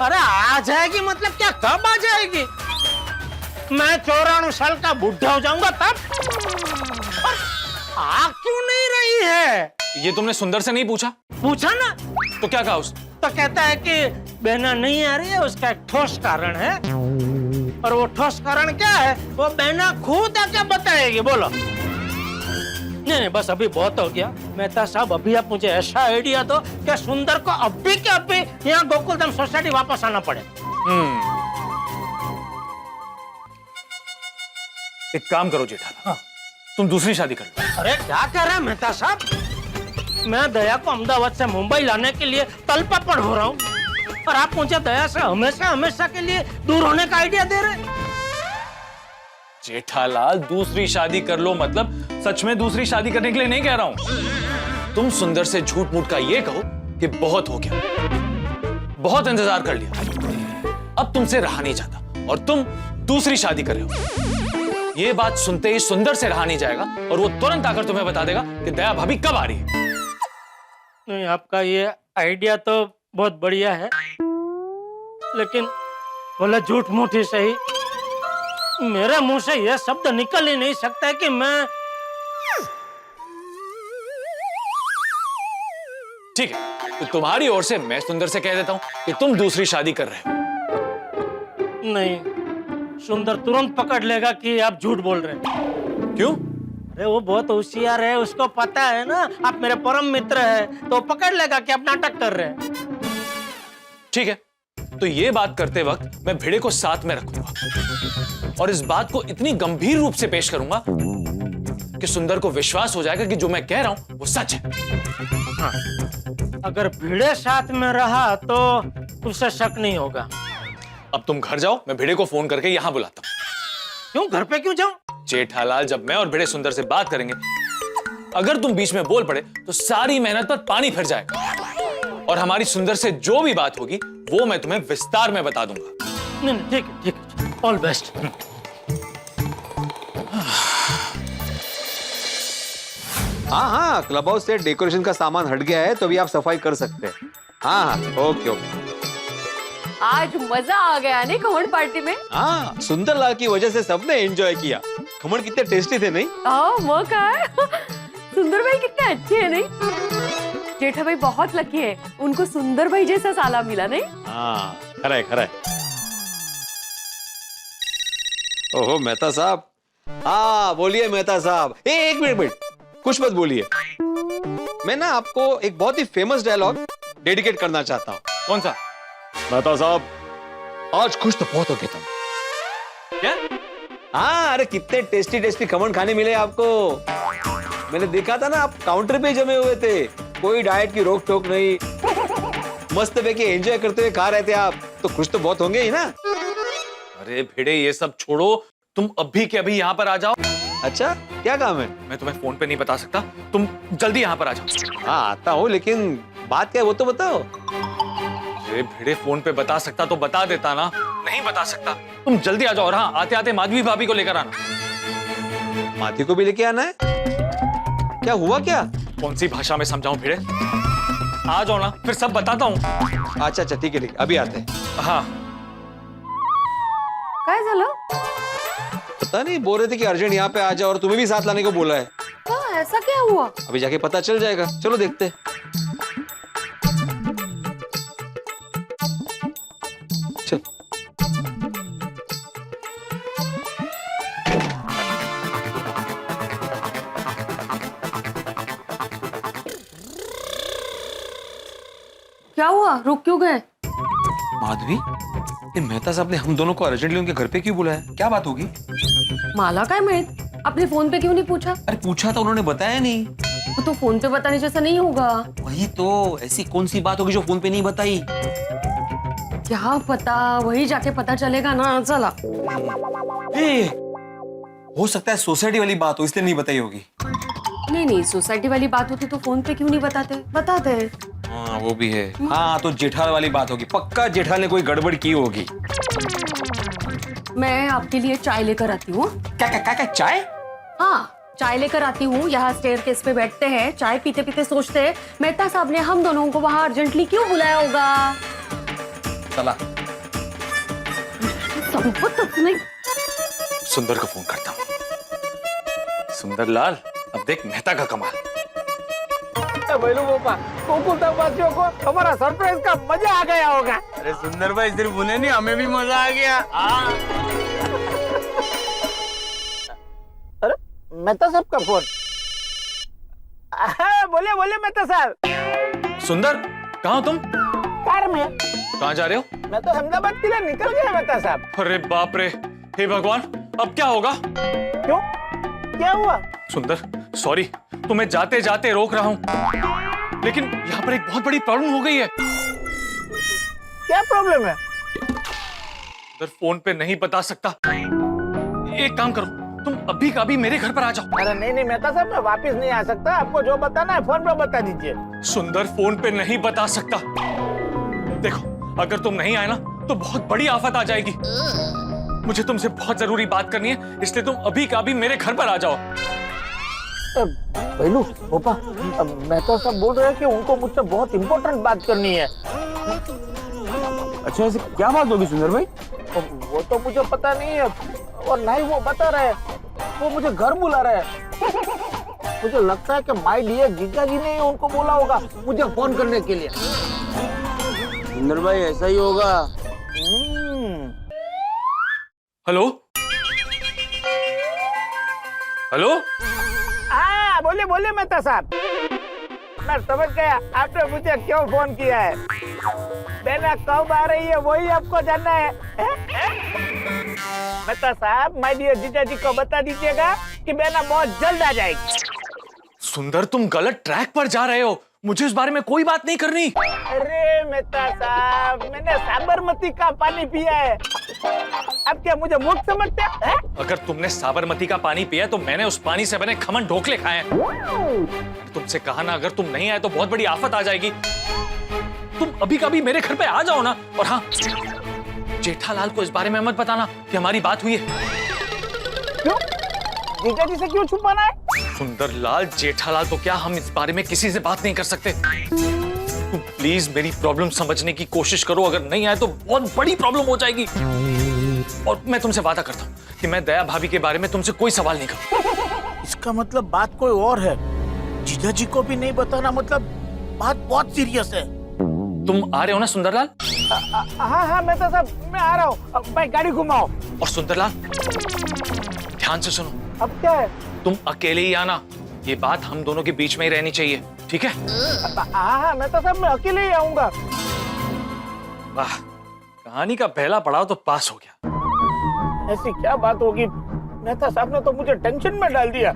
अरे आ जाएगी मतलब क्या, कब आ जाएगी? मैं 94 साल का बुढ़ा हो जाऊंगा तब। आ क्यों नहीं रही है? ये तुमने सुंदर से नहीं पूछा? पूछा ना। तो क्या कहा उसने? तो कहता है कि बहना नहीं आ रही है, उसका एक ठोस कारण है। और वो ठोस कारण क्या है वो बहना खुद आके बताएगी। बोलो। नहीं नहीं बस अभी बहुत हो गया मेहता साहब, अभी आप मुझे ऐसा आइडिया दो कि सुंदर को अभी के अभी यहाँ गोकुलधाम सोसाइटी वापस आना पड़े। एक काम करो जेठालाल, तुम दूसरी शादी कर लो। अरे क्या कर रहे हैं मेहता साहब, मैं दया को अहमदाबाद से मुंबई लाने के लिए तलपापड़ हो रहा हूँ और आप मुझे दया से हमेशा हमेशा के लिए दूर होने का आइडिया दे रहे हैं। जेठालाल दूसरी शादी कर लो मतलब सच में दूसरी शादी करने के लिए नहीं कह रहा हूं। तुम सुंदर से झूठ मूठ का ये कहो कि बहुत हो गया, बहुत इंतजार कर लिया, अब तुमसे रहा नहीं जाता और तुम दूसरी शादी कर रहे हो। ये बात सुनते ही सुंदर से रहा नहीं जाएगा और वो तुरंत आकर तुम्हें बता देगा कि दया भाभी कब आ रही है। नहीं आपका ये आइडिया तो बहुत बढ़िया है, लेकिन बोला झूठ मूठ ही सही, मेरे मुंह से यह शब्द निकल ही नहीं सकता है कि मैं। ठीक है, तो तुम्हारी ओर से मैं सुंदर से कह देता हूं कि तुम दूसरी शादी कर रहे हो। नहीं, सुंदर तुरंत पकड़ लेगा कि आप झूठ बोल रहे हैं। क्यों? अरे वो बहुत होशियार है, उसको पता है ना आप मेरे परम मित्र हैं, तो पकड़ लेगा कि आप नाटक कर रहे हैं। ठीक है, तो ये बात करते वक्त मैं भिड़े को साथ में रखूंगा और इस बात को इतनी गंभीर रूप से पेश करूंगा कि सुंदर को विश्वास हो जाएगा कि जो मैं कह रहा हूं वो सच है। हाँ, अगर भिड़े साथ में रहा तो उसे शक नहीं होगा। अब तुम घर जाओ, मैं भिड़े को फोन करके यहां बुलाता हूं। क्यों घर पे क्यों जाऊं? जेठालाल, जब मैं और भिड़े सुंदर से बात करेंगे, अगर तुम बीच में बोल पड़े तो सारी मेहनत पर पानी फिर जाएगा और हमारी सुंदर से जो भी बात होगी वो मैं तुम्हें विस्तार में बता दूंगा। नहीं ठीक है, ठीक है, ऑल बेस्ट। हाँ हाँ, क्लब हाउस से डेकोरेशन का सामान हट गया है तो भी आप सफाई कर सकते हैं। हाँ हाँ, ओके ओके। आज मजा आ गया नहीं खमण पार्टी में? हाँ, सुंदर लाल की वजह से सबने एंजॉय किया। खमण कितने टेस्टी थे नहीं? वो क्या है? सुंदर भाई कितने अच्छे हैं नहीं? जेठा भाई बहुत लकी है, उनको सुंदर भाई जैसा साला मिला नहीं? हाँ, खरा है खरा है। ओहो मेहता साहब, हाँ बोलिए मेहता साहब। एक मिनट, कुछ मत बोलिए। मैं ना आपको एक बहुत ही फेमस डायलॉग डेडिकेट करना चाहता हूँ। कौन सा? मेहता साहब, आज खुश तो बहुत हो गए तुम। क्या? हाँ, अरे कितने टेस्टी टेस्टी खमण खाने मिले आपको। मैंने देखा था ना, आप काउंटर पे जमे हुए थे, कोई डाइट की रोक टोक नहीं, मस्त पैकी एंजॉय करते हुए खा रहे थे आप, तो खुश तो बहुत होंगे ही ना। अरे भिड़े, ये सब छोड़ो, तुम अभी के अभी यहाँ पर आ जाओ। अच्छा, क्या काम है? मैं तुम्हें फोन पे नहीं बता सकता, तुम जल्दी यहाँ पर आ जाओ। हाँ आता हूँ, लेकिन बात क्या है वो तो बताओ। अरे भिड़े, फोन पे बता सकता तो बता देता ना, नहीं बता सकता। तुम जल्दी आ जाओ और हाँ, आते आते माधवी भाभी को लेकर आना। माधवी को भी लेके आना है? क्या हुआ क्या? कौन सी भाषा में समझाऊं भिड़े? आ जाओ ना, फिर सब बताता हूँ। अच्छा अच्छा ठीक है, अभी आते हैं। हाँ काय झालं? पता नहीं, बोल रहे थे कि अर्जेंट यहाँ पे आ जाओ और तुम्हें भी साथ लाने को बोला है। हाँ, ऐसा क्या हुआ? अभी जाके पता चल जाएगा, चलो देखते हैं। चल। क्या हुआ? रुक क्यों गए? माधवी, ये मेहता साहब ने हम दोनों को अर्जेंटली उनके घर पे क्यों बुलाया? क्या बात होगी? माला काय माहित? अपने फोन पे क्यों नहीं पूछा? अरे पूछा तो उन्होंने बताया नहीं। वो तो फोन पे बताने जैसा नहीं होगा। वही तो, ऐसी कौन सी बात होगी जो फोन पे नहीं बताई? क्या पता, वही जाके पता चलेगा ना। चला। हो सकता है सोसाइटी वाली बात हो, इसलिए नहीं बताई होगी। नहीं, सोसाइटी वाली बात होती तो फोन पे क्यों नहीं बताते? बताते। हाँ वो भी है। हाँ तो जेठाल वाली बात होगी, पक्का जेठाल ने कोई गड़बड़ की होगी। मैं आपके लिए चाय लेकर आती हूँ। क्या चाय? हाँ, चाय लेकर आती हूँ। यहाँ स्टेयरकेस पे बैठते हैं, चाय पीते पीते सोचते हैं मेहता साहब ने हम दोनों को वहाँ अर्जेंटली क्यों बुलाया होगा। चला। संपत नहीं। सुंदर को फोन करता हूँ। सुंदर लाल, अब देख मेहता का कमाल। बैलू पापा, वासियों को हमारा सरप्राइज का मजा आ गया होगा। अरे सुंदर भाई, सिर्फ उन्हें नहीं, हमें भी मजा आ गया। अरे मेहता साहब का फोन। बोले बोले मेहता साहब। सुंदर, कहाँ हो तुम? कार में। कहाँ जा रहे हो? मैं तो अहमदाबाद के लिए निकल गया मेहता साहब। अरे बाप रे, हे भगवान, अब क्या होगा? क्यों? क्या हुआ? सुंदर, सॉरी, तुम्हें जाते जाते रोक रहा हूँ, लेकिन यहाँ पर एक बहुत बड़ी प्रॉब्लम हो गई है। क्या प्रॉब्लम है? सुंदर, फोन पे नहीं बता सकता। एक काम करो, तुम अभी का अभी मेरे घर पर आ जाओ। अरे नहीं मेहता साहब, मैं वापस नहीं आ सकता। आपको जो बताना है फोन पे बता दीजिए। सुंदर, फोन पे नहीं बता सकता। देखो, अगर तुम नहीं आए ना तो बहुत बड़ी आफत आ जाएगी। मुझे तुमसे बहुत जरूरी बात करनी है, इसलिए तुम अभी का अभी मेरे घर पर आ जाओ। भैलू पापा, मेहता साहब बोल रहे हैं कि उनको मुझसे बहुत इंपॉर्टेंट बात करनी है। अच्छा, ऐसे क्या बात होगी सुंदर भाई? वो तो मुझे पता नहीं है, और नहीं वो बता रहे, वो मुझे घर बुला रहे हैं। मुझे लगता है कि माय डियर जीजा जी ने उनको बोला होगा मुझे फोन करने के लिए। सुंदर भाई, ऐसा ही होगा। Hello hello. हाँ बोले बोले मेहता साहब, मैं समझ गया आपने मुझे क्यों फोन किया है। बेना कब आ रही है वही आपको जानना है। मेहता साहब, माय डियर जीजा जी को बता दीजिएगा कि बेना बहुत जल्द आ जाएगी। सुंदर, तुम गलत ट्रैक पर जा रहे हो, मुझे इस बारे में कोई बात नहीं करनी। अरे मेहता साहब, मैंने साबरमती का पानी पिया है। अब क्या मुझे मूर्ख समझते हैं? अगर तुमने साबरमती का पानी पिया तो मैंने उस पानी से बने खमन ढोकले खाए हैं। तुमसे कहा ना, अगर तुम नहीं आए तो बहुत बड़ी आफत आ जाएगी। तुम अभी कभी मेरे घर पे आ जाओ ना। और हाँ, जेठालाल को इस बारे में मत बताना कि हमारी बात हुई है। क्यों? जीजा जी से क्यों छुपाना है? सुंदर लाल, जेठालाल तो क्या, हम इस बारे में किसी से बात नहीं कर सकते। तुम प्लीज मेरी प्रॉब्लम समझने की कोशिश करो, अगर नहीं आए तो बहुत बड़ी प्रॉब्लम हो जाएगी। और मैं तुमसे वादा करता हूँ कि मैं दया भाभी के बारे में तुमसे कोई सवाल नहीं करूँ। इसका मतलब बात कोई और है। जीजा जी को भी नहीं बताना, मतलब बात बहुत सीरियस है। तुम आ रहे हो ना सुंदरलाल? हाँ मेहता साहब, मैं आ रहा हूँ। भाई गाड़ी घुमाओ। और सुंदरलाल, ध्यान से सुनो। अब क्या है? तुम अकेले ही आना, ये बात हम दोनों के बीच में ही रहनी चाहिए, ठीक है? हाँ मेहता साहब, मैं अकेले ही आऊंगा। वाह, कहानी का पहला पड़ाव तो पास हो गया। ऐसी क्या बात होगी? मेहता साहब ने तो मुझे टेंशन में डाल दिया।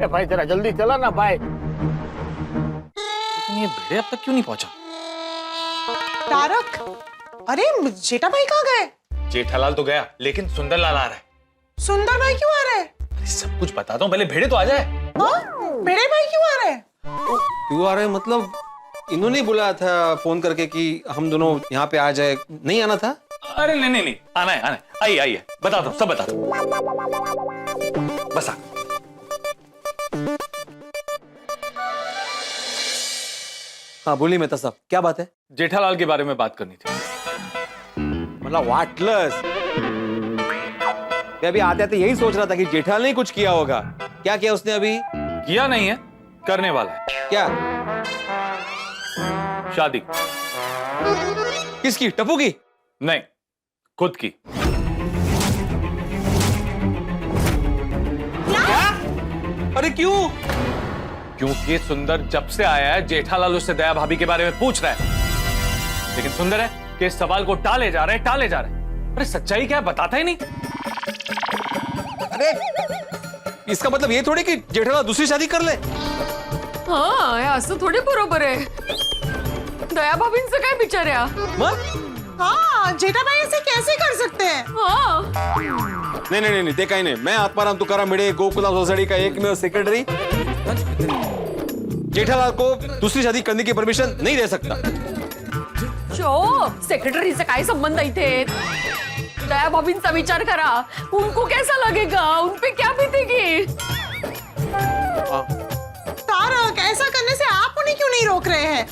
ए भाई जरा जल्दी चला ना भाई। लेकिन ये भेड़े अब तक क्यों नहीं पहुंचा? तारक, अरे जेठा भाई कहाँ गए? जेठालाल तो गया, लेकिन सुंदरलाल आ रहा है। सुंदर भाई क्यों आ रहे हैं? सब कुछ बताता हूँ, पहले भेड़े तो आ जाए। भेड़े भाई क्यों आ रहे हैं? क्यों आ रहे हैं मतलब? इन्होंने बुलाया था फोन करके कि हम दोनों यहाँ पे आ जाए, नहीं आना था? अरे नहीं, आना है, आइए आइए, बताता हूँ, सब बताता हूँ। बस आ। हाँ बोलिए मेहता साहब, क्या बात है? जेठालाल के बारे में बात करनी थी। मतलब वाटलस, मैं अभी आते आते यही सोच रहा था कि जेठालाल ने कुछ किया होगा। क्या किया उसने अभी? किया नहीं है, करने वाला है। क्या? शादी। किसकी? टप्पू की? नहीं, खुद की। क्या? अरे क्यों? क्योंकि सुंदर जब से आया है जेठालाल उससे दया भाभी के बारे में पूछ रहा है, लेकिन सुंदर है कि इस सवाल को टाले जा रहे हैं। अरे सच्चाई क्या है बताता ही नहीं। अरे इसका मतलब ये थोड़ी कि जेठालाल दूसरी शादी कर ले। हाँ, असं थोडी बरोबर आहे. दया भाभींचं काय बिचाऱ्या? हाँ, जेठा भाई ऐसे कैसे कर सकते हैं? हाँ. नहीं, देखा ही नहीं। मैं आत्माराम तुकाराम भिड़े गोकुला सोसाइटी का एकमेव सेक्रेटरी जेठालाल को दूसरी शादी करने की परमिशन नहीं दे सकता। सेक्रेटरीचा काय संबंध इथे? दया भाभींचा विचार करा. उनको कैसा लगेगा? उन पे क्या बीतेगी? तारक, ऐसा करने से आप उन्हें क्यों नहीं रोक रहे हैं?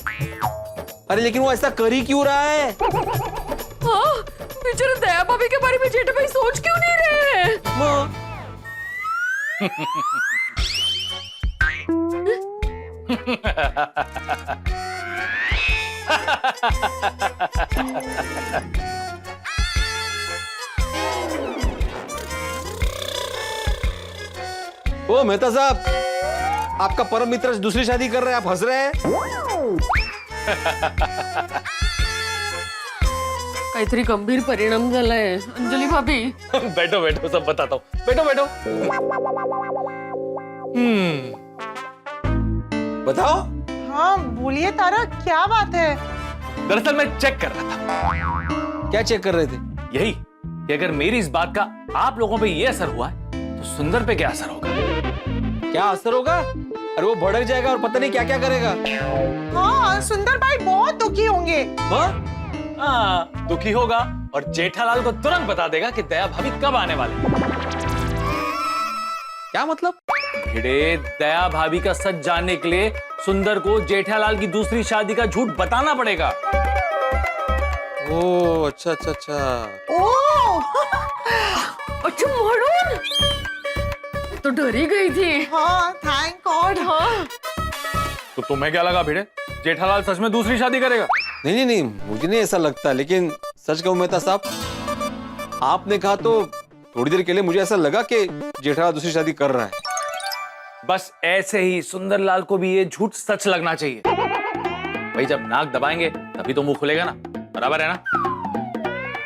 अरे लेकिन वो ऐसा कर ही क्यों रहा है? हाँ, बेचारे दया भाभी के बारे में जेठा भाई सोच क्यों नहीं रहे हैं? ओ मेहता साहब, आपका परम मित्र दूसरी शादी कर रहे हैं, आप हंस रहे हैं? काहीतरी गंभीर परिणाम झालाय अंजली भाभी. बैठो बैठो, सब बताता हूँ. बैठो. बताओ. हाँ बोलिए तारक, क्या बात है? दरअसल मैं चेक कर रहा था. क्या चेक कर रहे थे? यही कि अगर मेरी इस बात का आप लोगों पे ये असर हुआ है तो सुंदर पे क्या असर होगा? क्या असर होगा? अरे वो भड़क जाएगा और पता नहीं क्या क्या करेगा. हाँ, सुंदर भाई बहुत दुखी होंगे. हाँ, दुखी होगा और जेठालाल को तुरंत बता देगा कि दया भाभी कब आने वाले. क्या मतलब? भिड़े, दया भाभी का सच जानने के लिए सुंदर को जेठालाल की दूसरी शादी का झूठ बताना पड़ेगा. ओह, अच्छा. ओह, अच्छा म्हणून तो डरी गई थी. हाँ, थैंक गॉड. हाँ. तो तुम्हें क्या लगा भिड़े, जेठालाल सच में दूसरी शादी करेगा? नहीं, मुझे नहीं ऐसा लगता. लेकिन सच कहूं मेहता साहब, आपने कहा तो थोड़ी देर के लिए मुझे ऐसा लगा कि जेठालाल दूसरी शादी कर रहा है. बस ऐसे ही सुंदरलाल को भी ये झूठ सच लगना चाहिए. भाई जब नाक दबाएंगे तभी तो मुंह खुलेगा ना, बराबर है ना?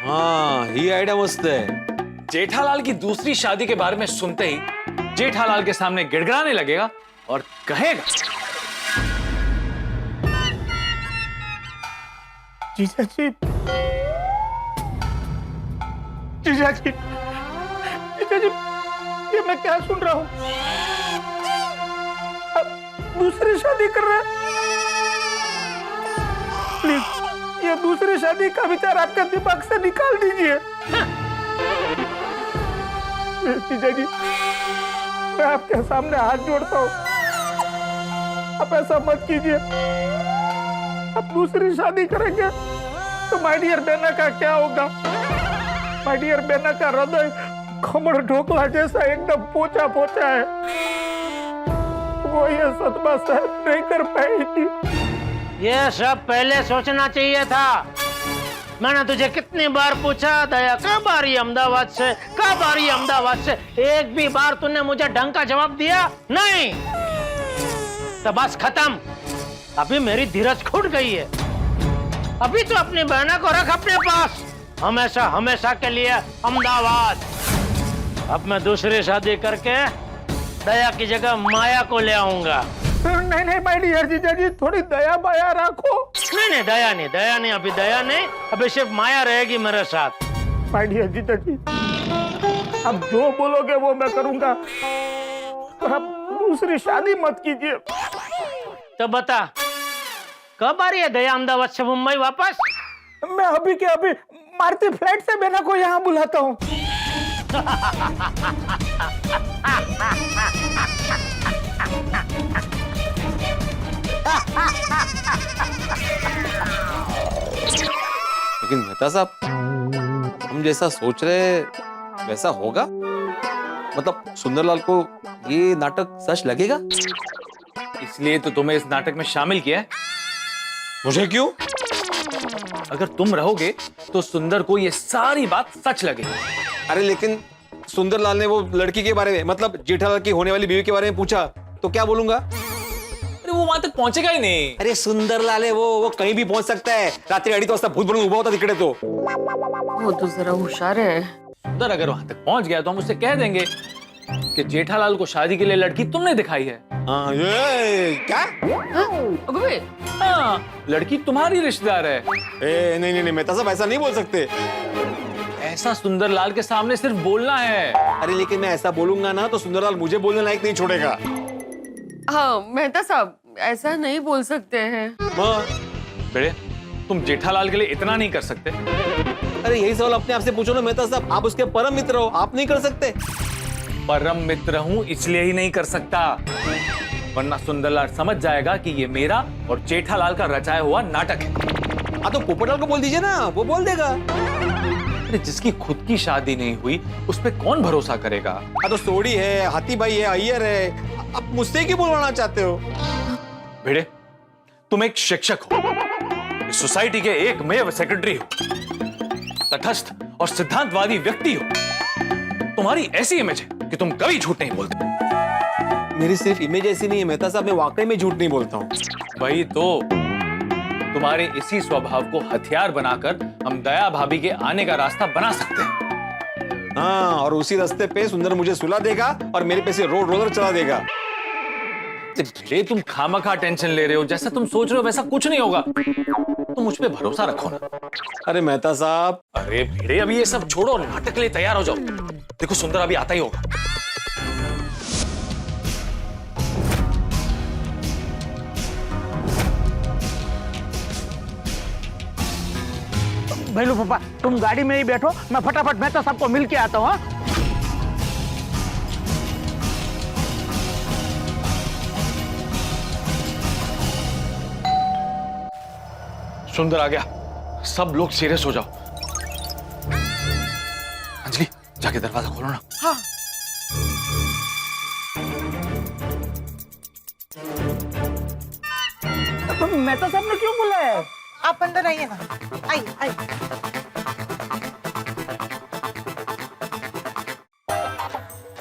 हाँ, ये आइडिया मस्त है. जेठालाल की दूसरी शादी के बारे में सुनते ही जेठालाल के सामने गिड़गिड़ाने लगेगा और कहेगा, जीजा जी, ये मैं क्या सुन रहा हूँ? अब दूसरी शादी कर रहे हैं? प्लीज ये दूसरी शादी का विचार आपके दिमाग से निकाल दीजिए. जीजा जी, मैं आपके सामने हाथ जोड़ता हूँ, आप ऐसा मत कीजिए. आप दूसरी शादी करेंगे तो माय डियर बेना का क्या होगा? माय डियर बेना का हृदय खमण ढोकला जैसा एकदम पोचा है. वो ये सदमा सहन नहीं कर पाएगी. ये सब पहले सोचना चाहिए था. मैंने तुझे कितनी बार पूछा, दया कब आ रही अहमदाबाद से? एक भी बार तूने मुझे ढंग का जवाब दिया नहीं. तो बस खत्म. अभी मेरी धीरज छूट गई है. अभी तो अपनी बहना को रख अपने पास, हमेशा के लिए अहमदाबाद. अब मैं दूसरी शादी करके दया की जगह माया को ले आऊंगा. नहीं माय डियर जीजा जी, थोड़ी दया माया रखो. नहीं, दया नहीं, अभी दया नहीं, अभी सिर्फ माया रहेगी मेरे साथ. माय डियर जीजा जी, अब जो बोलोगे वो मैं करूंगा, पर अब दूसरी शादी मत कीजिए. तो बता, कब आ रही है दया अहमदाबाद से मुंबई वापस? मैं अभी के अभी मारुति फ्लाइट से बेना को यहाँ बुलाता हूँ. लेकिन मेहता साहब, हम जैसा सोच रहे वैसा होगा? मतलब सुंदरलाल को ये नाटक सच लगेगा? इसलिए तो तुम्हें इस नाटक में शामिल किया है। मुझे क्यों? अगर तुम रहोगे तो सुंदर को ये सारी बात सच लगेगी। अरे लेकिन सुंदरलाल ने वो लड़की के बारे में, मतलब जेठालाल की होने वाली बीवी के बारे में पूछा तो क्या बोलूंगा? अरे वो वहां तक पहुंचेगा ही नहीं। अरे सुंदरलाल है वो कहीं भी पहुंच सकता है। रात्रि 2:30 वाजता भूत बनूं उभा होता तिकडे तो। वो तो जरा होशियार है। सुंदर अगर वहां तक पहुंच गया तो हम उससे कह देंगे कि जेठालाल को शादी के लिए लड़की तुमने दिखाई है। हाँ, ये क्या? हाँ, लड़की तुम्हारी रिश्तेदार है। नहीं मेहता साहब, ऐसा नहीं बोल सकते। ऐसा सुंदरलाल के सामने सिर्फ बोलना है। अरे लेकिन मैं ऐसा बोलूंगा ना तो सुंदरलाल मुझे बोलने लायक नहीं छोड़ेगा। हाँ मेहता साहब, ऐसा नहीं बोल सकते हैं। बेटे, तुम जेठालाल के लिए इतना नहीं कर सकते? अरे यही सवाल अपने आप से पूछो ना मेहता साहब, आप उसके परम मित्र हो, आप नहीं कर सकते? परम मित्र हूं इसलिए ही नहीं कर सकता, वरना सुंदरलाल समझ जाएगा कि ये मेरा और जेठालाल का रचाया हुआ नाटक है। हाँ तो पोपटलाल को बोल दीजिए ना, वो बोल देगा। अरे जिसकी खुद की शादी नहीं हुई उस पे कौन भरोसा करेगा? हाँ तो सोडी है, हाथी भाई है, अय्यर है, आप मुझसे क्यों बुलवाना चाहते हो? भिड़े, तुम एक शिक्षक हो, इस सोसाइटी के एकमेव सेक्रेटरी हो, तटस्थ और सिद्धांतवादी व्यक्ति हो। तुम्हारी ऐसी इमेज है कि तुम कभी झूठ नहीं बोलते। मेरी सिर्फ इमेज ऐसी नहीं है मेहता साहब, मैं वाकई में झूठ नहीं बोलता हूँ। वही तो, तुम्हारे इसी स्वभाव को हथियार बनाकर हम दया भाभी के आने का रास्ता बना सकते हैं। हाँ, और उसी रास्ते पे सुंदर मुझे सुला देगा और मेरे पे से रोड रोलर चला देगा। भिड़े, तुम खामखा टेंशन ले रहे हो, जैसा तुम सोच रहे हो वैसा कुछ नहीं होगा। तुम मुझ पे भरोसा रखो ना। अरे मेहता साहब। अरे भिड़े, अभी ये सब छोड़ो, नाटक के लिए तैयार हो जाओ। देखो सुंदर अभी आता ही होगा। भैलू पापा, तुम गाड़ी में ही बैठो, मैं फटाफट मेहता साहब को मिल के आता हूँ। सुंदर आ गया, सब लोग सीरियस हो जाओ। अंजलि, जाके दरवाजा खोलो ना। हाँ। मेहता साहब ने क्यों बुलाया है? आप अंदर आइए ना, आइए आइए।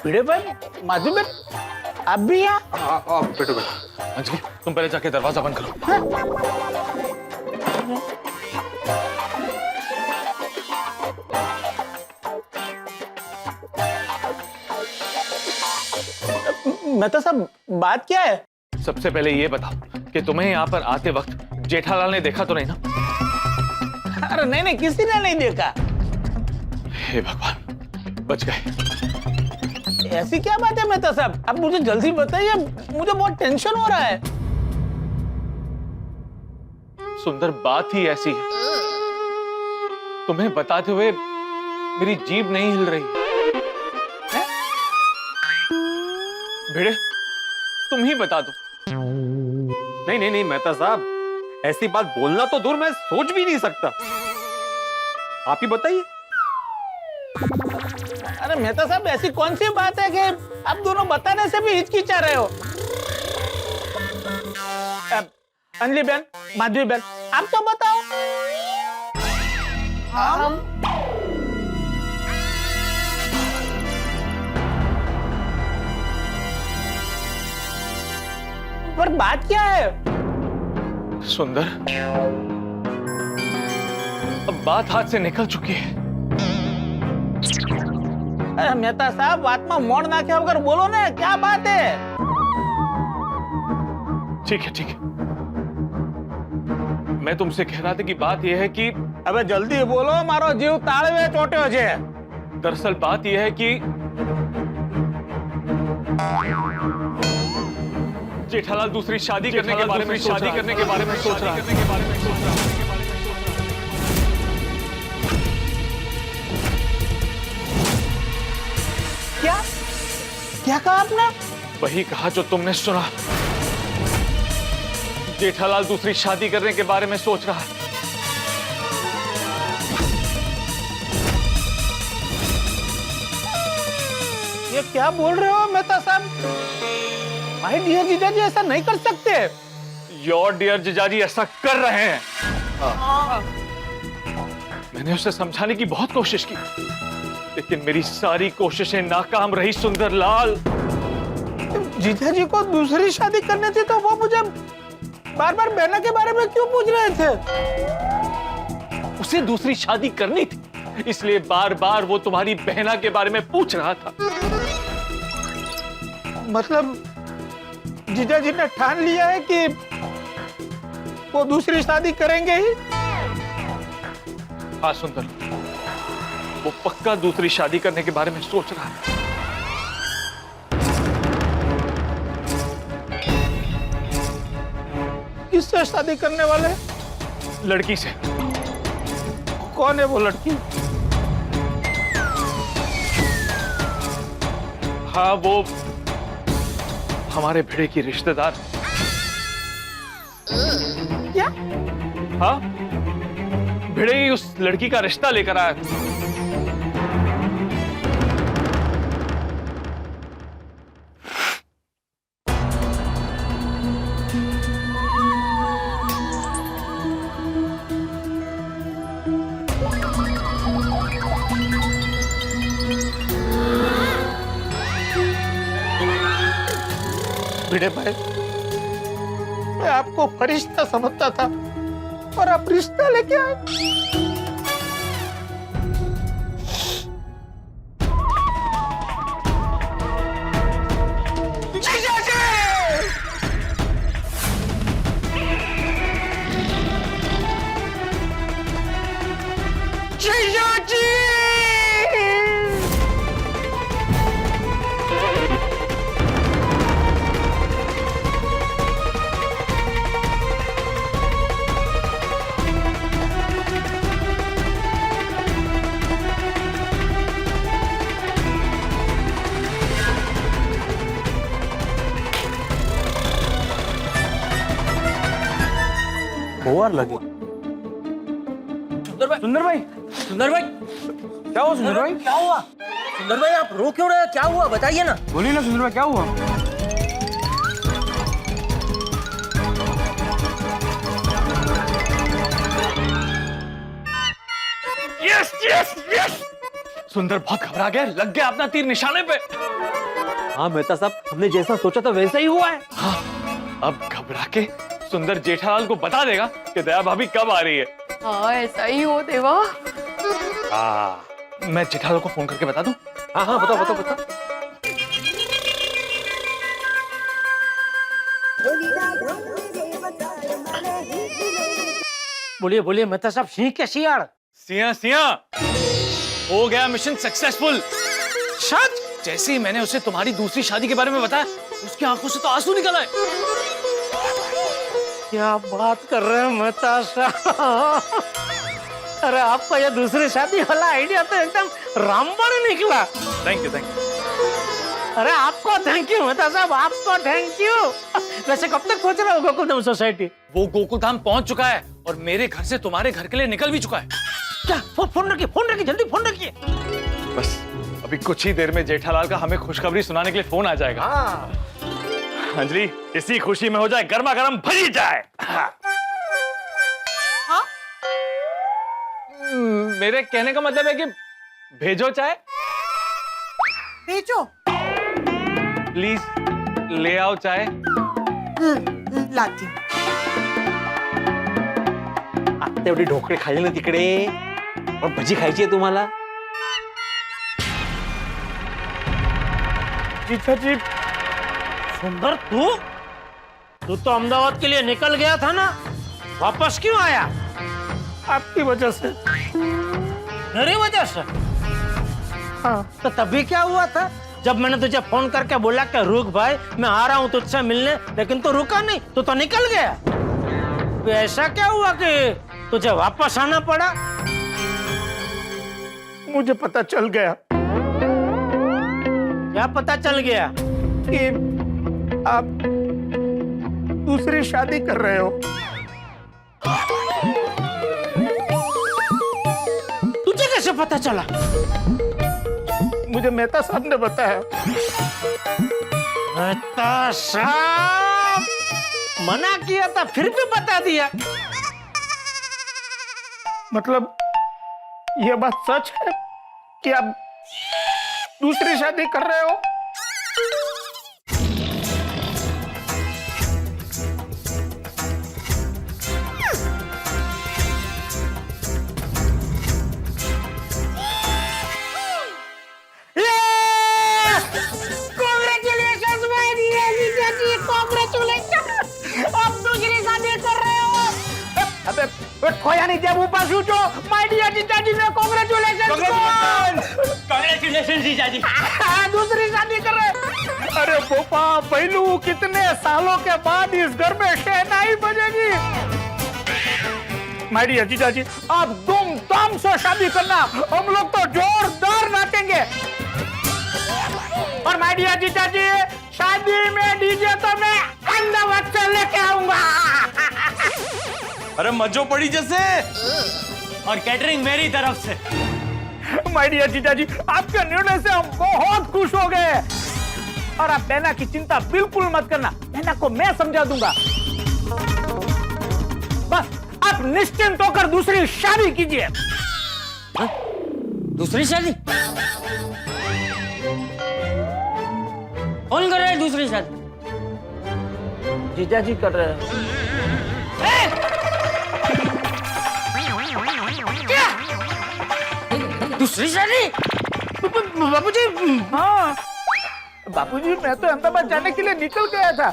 भिड़े भाई, माधु भाई, आप भी यहाँ? बैठो बैठो। अंजलि, तुम पहले जाके दरवाजा बंद करो। मेहता साहब, बात क्या है? सबसे पहले ये बताओ कि तुम्हें यहाँ पर आते वक्त जेठालाल ने देखा तो नहीं ना? अरे नहीं, किसी ने नहीं देखा। हे भगवान, बच गए। ऐसी क्या बात है मेहता साहब, आप मुझे जल्दी बताइए, मुझे बहुत टेंशन हो रहा है। सुंदर, बात ही ऐसी है, तुम्हें बताते हुए मेरी जीभ नहीं हिल रही। भिड़े, तुम ही बता दो। नहीं मेहता साहब, ऐसी बात बोलना तो दूर, मैं सोच भी नहीं सकता। आप ही बताइए। अरे मेहता साहब, ऐसी कौन सी बात है कि आप दोनों बताने से भी हिचकिचा रहे हो? अंजलि बहन, माधवी बहन, आप तो बताओ। हम पर बात क्या है? सुंदर, अब बात हाथ से निकल चुकी है। अरे मेहता साहब, बात में मोड़ नाखे वगैरह बोलो ना, क्या बात है? ठीक है, ठीक है। मैं तुमसे कह रहा था कि बात यह है कि अबे जल्दी बोलो, मारो जीव ताड़वे चोटे हो जाए। दरअसल बात यह है कि जेठालाल दूसरी शादी करने के बारे में सोच रहा है। क्या कहा आपने? वही कहा जो तुमने सुना। जेठालाल दूसरी शादी करने के बारे में सोच रहा है। ये क्या बोल रहे हो मेहता साहब? माय डियर जीजाजी, ऐसा नहीं कर सकते। योर डियर जीजाजी ऐसा कर रहे हैं। मैंने उसे समझाने की बहुत कोशिश की, लेकिन मेरी सारी कोशिशें नाकाम रही सुंदरलाल। जीजाजी को दूसरी शादी करनी थी तो वो मुझे बार बार बहना के बारे में क्यों पूछ रहे थे? उसे दूसरी शादी करनी थी, इसलिए बार बार वो तुम्हारी बहना के बारे में पूछ रहा था। मतलब जीजाजी ने ठान लिया है कि वो दूसरी शादी करेंगे ही? हाँ सुंदर, वो पक्का दूसरी शादी करने के बारे में सोच रहा है। किससे शादी करने वाले? लड़की से। कौन है वो लड़की? हाँ, वो हमारे भिड़े की रिश्तेदार। क्या? हाँ, भिड़े ही उस लड़की का रिश्ता लेकर आया था। भिड़े भाई, मैं आपको फरिश्ता समझता था और आप रिश्ता लेके आए। और लगे। सुंदर भाई, सुंदर भाई, सुंदर भाई, क्या हुआ सुंदर भाई? क्या हुआ? सुंदर भाई आप रो क्यों रहे हैं? क्या हुआ बताइए ना। बोलिए ना सुंदर भाई, क्या हुआ? Yes yes yes! सुंदर बहुत घबरा गया, लग गया अपना तीर निशाने पे। हाँ मेहता साहब, हमने जैसा सोचा था वैसा ही हुआ है। हाँ, अब घबरा के सुंदर जेठालाल को बता देगा कि दया भाभी कब आ रही है। हाँ ऐसा ही हो देवा। मैं जेठालाल को फोन करके बता दूं? हाँ हाँ, बताओ बताओ बताओ। बोलिए बोलिए मेहता साहब, सिंह के सियाड़? सिया सिया, हो गया मिशन सक्सेसफुल। सच? जैसे ही मैंने उसे तुम्हारी दूसरी शादी के बारे में बताया, उसकी आंखों से तो आंसू निकल आए। क्या बात कर रहे हैं मेहता साहब? अरे आपका ये दूसरी शादी वाला आइडिया तो एकदम रामबाण निकला। Thank you thank you. अरे आपको थैंक यू मेहता साहब, आपको थैंक यू। वैसे कब तक पहुंच रहा हो गोकुलधाम सोसाइटी? वो गोकुलधाम पहुंच चुका है और मेरे घर से तुम्हारे घर के लिए निकल भी चुका है। क्या? फोन रखिए, जल्दी फोन रखिए। बस अभी कुछ ही देर में जेठालाल का हमें खुशखबरी सुनाने के लिए फोन आ जाएगा। हाँ। अंजलि, इसी खुशी में हो जाए गर्मा गर्म भजी जाए। हाँ? मेरे कहने का मतलब है कि भेजो चाय। भेजो। प्लीज ले आओ चाय। लाती। आता एवढे ढोकळे खाल्ले ना तिकडे, और भजी खायची आहे तुम्हाला? जीजाजी, सुंदर तू तो अहमदाबाद के लिए निकल गया था ना, वापस क्यों आया? आपकी वजह से। मेरी वजह से? हाँ, तो तभी क्या हुआ था जब मैंने तुझे फोन करके बोला कि रुक भाई मैं आ रहा हूँ तुझसे मिलने, लेकिन तू रुका नहीं, तो निकल गया। तो ऐसा क्या हुआ कि तुझे वापस आना पड़ा? मुझे पता चल गया। क्या पता चल गया? कि आप दूसरी शादी कर रहे हो। तुझे कैसे पता चला? मुझे मेहता साहब ने बताया। मेहता साहब मना किया था फिर भी बता दिया। मतलब ये बात सच है कि आप दूसरी शादी कर रहे हो? खोया नहीं जब ऊपर सूचो माय डियर जीजाजी ने कांग्रेचुलेशन जीजाजी। दूसरी शादी कर रहे। अरे पोपा पहलू कितने सालों के बाद इस घर में शहनाई बजेगी। माय डियर जीजाजी आप धूमधाम से शादी करना, हम लोग तो जोरदार नाचेंगे। और माय डियर जीजाजी शादी में डीजे तो मैं अंदर से लेके आऊंगा। अरे मजो पड़ी जैसे। और कैटरिंग मेरी तरफ से। माय डियर जीजाजी आपके निर्णय से हम बहुत खुश हो गए। और आप बहना की चिंता बिल्कुल मत करना, बहना को मैं समझा दूंगा। बस आप निश्चिंत होकर दूसरी शादी कीजिए। दूसरी शादी? कौन कर रहा है दूसरी शादी? जीजाजी कर रहे हैं। दूसरी शादी? बाबूजी हाँ बाबूजी मैं तो अहमदाबाद जाने के लिए निकल गया था।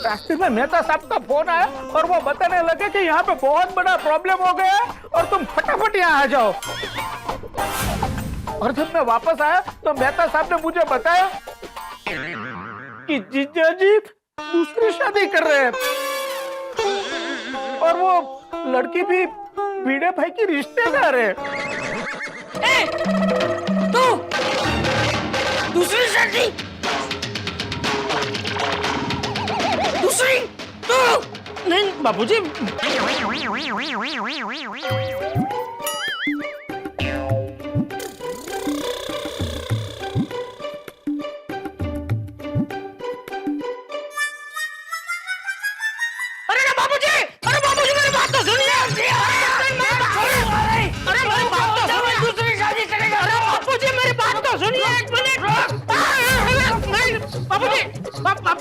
रास्ते में मेहता साहब का फोन आया और वो बताने लगे कि यहाँ पे बहुत बड़ा प्रॉब्लम हो गया और तुम फटाफट यहाँ आ जाओ। और जब मैं वापस आया तो मेहता साहब ने मुझे बताया कि जीजाजी दूसरी शादी कर रहे हैं और वो लड़की भी भिड़े भाई की रिश्तेदार है। तू दूसरी शादी? दूसरी तू? नहीं बाबूजी।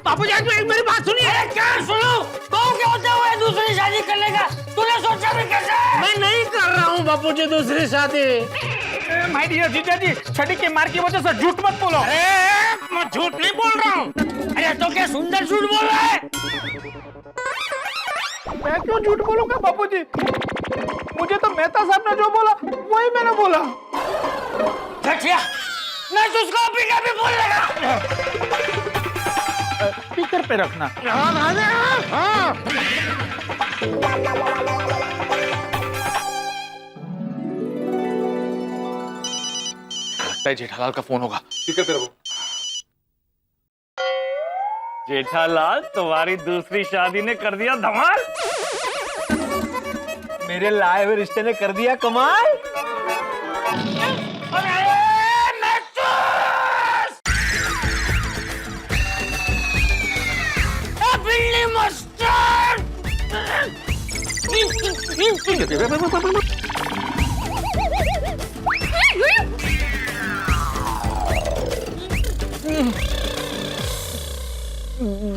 बाबूजी मेरी बात सुनिए। क्या सुनो? कौन क्या होता है दूसरी शादी करने का? तूने सोचा भी कैसे? मैं नहीं कर रहा हूँ बाबूजी दूसरी शादी। माय डियर जीजाजी छठी की मार की वजह से झूठ मत बोलो। मैं झूठ नहीं बोल रहा हूँ। अरे तो क्या सुंदर झूठ बोल रहा है? मैं क्यों झूठ बोलूंगा बाबूजी? मुझे तो मेहता साहब ने जो बोला वही मैंने बोला। घटिया नहीं तो उसको पीकर भी बोल लेगा। स्पीकर पे रखना। हाँ। लगता है जेठालाल का फोन होगा। स्पीकर पे रखो। जेठालाल तुम्हारी दूसरी शादी ने कर दिया धमाल। मेरे लाए हुए रिश्ते ने कर दिया कमाल।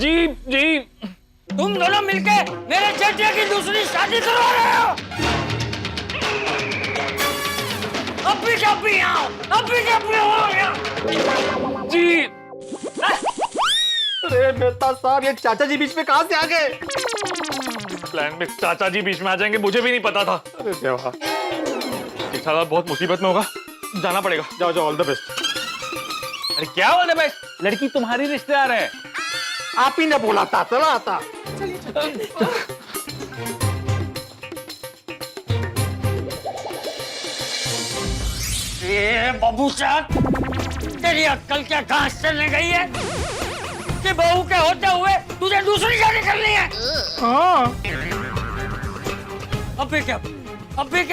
जी तुम दोनों मिलके मेरे चेटिया की दूसरी शादी करवा रहे हो। अभी आओ जी। अरे मेहता साहब ये चाचा जी बीच में कहां से आ गए? प्लान में चाचा जी बीच में आ जाएंगे मुझे भी नहीं पता था। अरे देवा जेठालाल बहुत मुसीबत में होगा, जाना पड़ेगा। जाओ ऑल द बेस्ट। अरे क्या ऑल द बेस्ट? लड़की तुम्हारी रिश्तेदार है। आप ही ने बोला था। चला आता। ये बाबू साहब तेरी अक्कल क्या घास चलने गई है? की बहू के होते हुए तुझे दूसरी शादी करनी है? हाँ।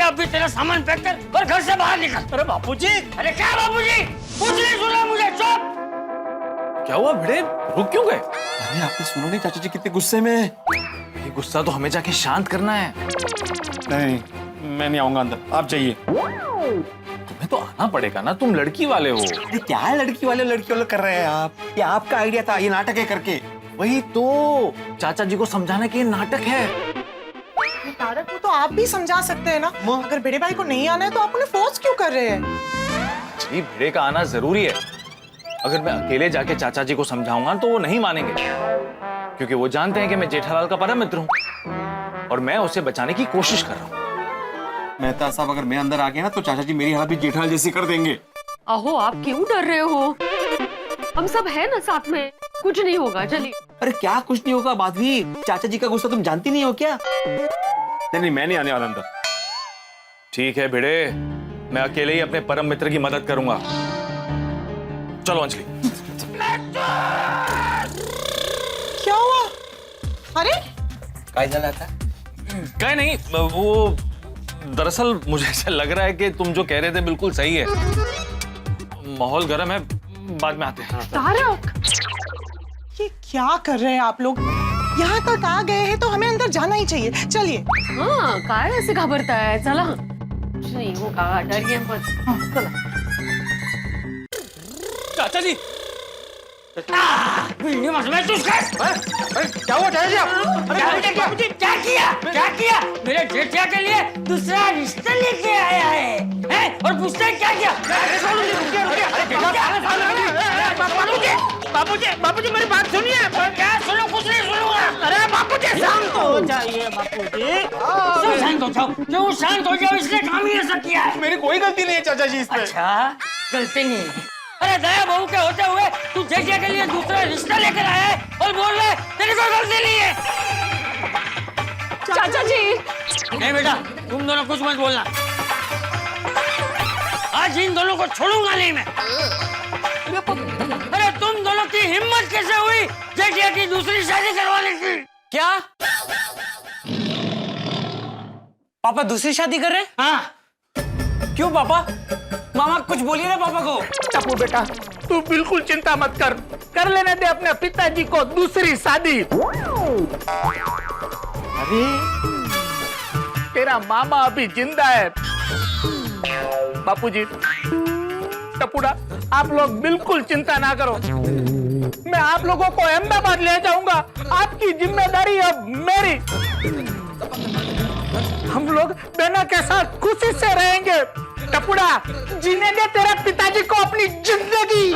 अभी तेरा सामान पैक कर और घर से बाहर निकल। अरे बापूजी, अरे क्या बाबूजी? कुछ नहीं सुना मुझे, चुप। क्या हुआ भिड़े, रुक क्यों गए? अरे आपने सुना नहीं चाचा जी कितने गुस्से में? ये गुस्सा तो हमें जाके शांत करना है। नहीं, मैं नहीं आऊंगा अंदर, आप जाइए। तुम्हें तो आना पड़ेगा ना, तुम लड़की वाले हो। अरे क्या लड़की वाले कर रहे हैं आप? ये आपका आइडिया था, ये नाटक है करके। वही तो, चाचा जी को समझाना कि ये नाटक है। तारक, वो तो आप भी समझा सकते हैं ना। अगर बड़े भाई को नहीं आना है तो आप उन्हें फोर्स क्यों कर रहे हैं? जी भिड़े का आना जरूरी है। अगर मैं अकेले जाके चाचा जी को समझाऊंगा तो वो नहीं मानेंगे, क्योंकि वो जानते हैं कि मैं जेठालाल का परम मित्र हूं और मैं उसे बचाने की कोशिश कर रहा हूं। मेहता साहब, अगर मैं अंदर आ गया ना तो चाचा जी मेरी हालत भी जेठालाल जैसी कर देंगे। अहो, आप क्यों डर रहे हो? हम सब है ना साथ में, कुछ नहीं होगा, चलिए। अरे क्या कुछ नहीं होगा माधवी, चाचा जी का गुस्सा तुम जानती नहीं हो क्या? नहीं, मैं नहीं आने वाला अंदर। ठीक है भिड़े, मैं अकेले ही अपने परम मित्र की मदद करूंगा। चलो अंजलि। क्या हुआ? अरे काय झालं आता? क्या नहीं, वो दरअसल मुझे ऐसा लग रहा है कि तुम जो कह रहे थे बिल्कुल सही है। माहौल गर्म है, बाद में आते हैं। तारक, ये क्या कर रहे हैं आप लोग? यहाँ तक आ गए हैं तो हमें अंदर जाना ही चाहिए। चलिए। हाँ, काय ऐसे घबरता है? चला। नहीं होगा, डरिए मत। चला। चाचा जी, क्या हुआ चाचा जी? क्या किया? मेरे जेठिया के लिए दूसरा रिश्ता लेके आया है? और पूछते हैं क्या किया? बापूजी मेरी बात सुनिए। क्या सुनो? कुछ नहीं सुनूंगा। अरे बापूजी शांत हो जाइए। बापूजी क्यों शांत हो जाओ? इसने काम ही ऐसा किया है। मेरी कोई गलती नहीं है चाचा जी इसमें। अच्छा, गलती नहीं है। अरे दया बहू के होते हुए तू जेठिया के लिए दूसरा रिश्ता लेकर आया है और बोल रहा है तेरी कोई गलती नहीं है। चाचा जी। नहीं बेटा, तुम दोनों कुछ मत बोलना। आज इन दोनों को छोड़ूंगा नहीं मैं। अरे तुम दोनों की हिम्मत कैसे हुई जेठिया की दूसरी शादी करवाने की? क्या पापा दूसरी शादी कर रहे हैं? हाँ। क्यों पापा? मामा कुछ बोलिए ना पापा को। टप्पू बेटा, तू बिल्कुल चिंता मत कर लेने दे अपने पिताजी को दूसरी शादी। अरे तेरा मामा अभी जिंदा है। बापूजी, टप्पूड़ा, आप लोग बिल्कुल चिंता ना करो। मैं आप लोगों को अहमदाबाद ले जाऊंगा। आपकी जिम्मेदारी अब मेरी। हम लोग बेना के साथ खुशी से रहेंगे। टप्पूड़ा, जीने दे तेरे पिताजी को अपनी जिंदगी।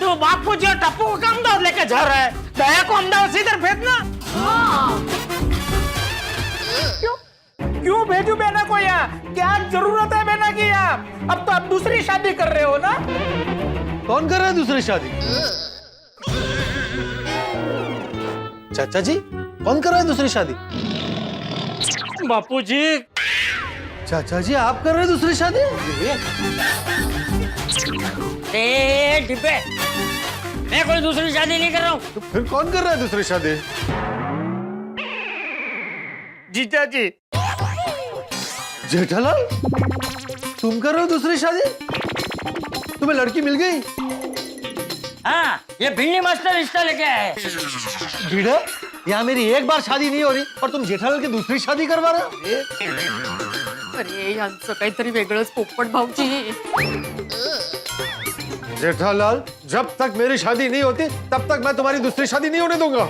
तो बापूजी और टप्पू को अहमदाबाद लेके जा रहा है, दया को अहमदाबाद सीधे भेजना। क्यों भेजू बेना को यहाँ? क्या जरूरत है बेना की यहाँ? अब तो आप दूसरी शादी कर रहे हो ना? कौन कर रहा है दूसरी शादी? चाचा जी, कौन कर रहा है दूसरी शादी? बापूजी। चाचा जी, आप कर रहे हैं दूसरी शादी? डिब्बे, मैं कोई दूसरी शादी नहीं कर रहा हूँ। तो फिर कौन कर रहा है दूसरी शादी? जीजा जी। जेठालाल, तुम कर रहे हो दूसरी शादी? तुम्हें लड़की मिल गई? हाँ, ये भिंडी मास्टर रिश्ता लेके आया है। भिड़ा, यहाँ मेरी एक बार शादी नहीं हो रही और तुम जेठालाल की दूसरी शादी करवा रहे हो? अरे यांचं काहीतरी वेगळंच पोपट भाऊजी। जेठालाल, जब तक मेरी शादी नहीं होती तब तक मैं तुम्हारी दूसरी शादी नहीं होने दूंगा।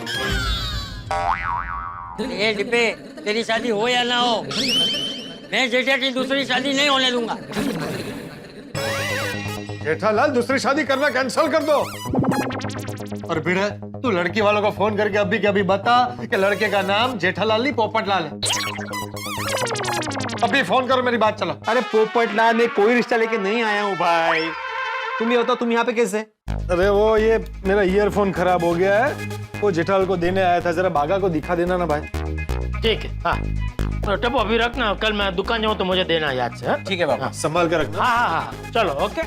ये डिब्बे, तेरी शादी हो या ना हो, मैं जेठिया की दूसरी शादी नहीं होने दूंगा। जेठालाल, दूसरी शादी करना कैंसिल कर दो। और भिड़ा, तू लड़की वालों को फोन करके अभी के अभी बता कि लड़के का नाम जेठालाल नहीं पोपटलाल है। अभी फोन करो, मेरी बात चलो। अरे पोपटलाल, मैं कोई रिश्ता लेके नहीं आया हूँ भाई। तुम ये बताओ, तुम यहाँ पे कैसे? अरे वो ये मेरा ईयरफोन खराब हो गया है, वो जेठालाल को देने आया था, जरा बागा को दिखा देना ना भाई। ठीक है। हाँ, तो टप्पू अभी रखना, कल मैं दुकान जाऊँ तो मुझे देना याद से। ठीक है बाबा, संभाल कर रखना। हाँ, चलो ओके।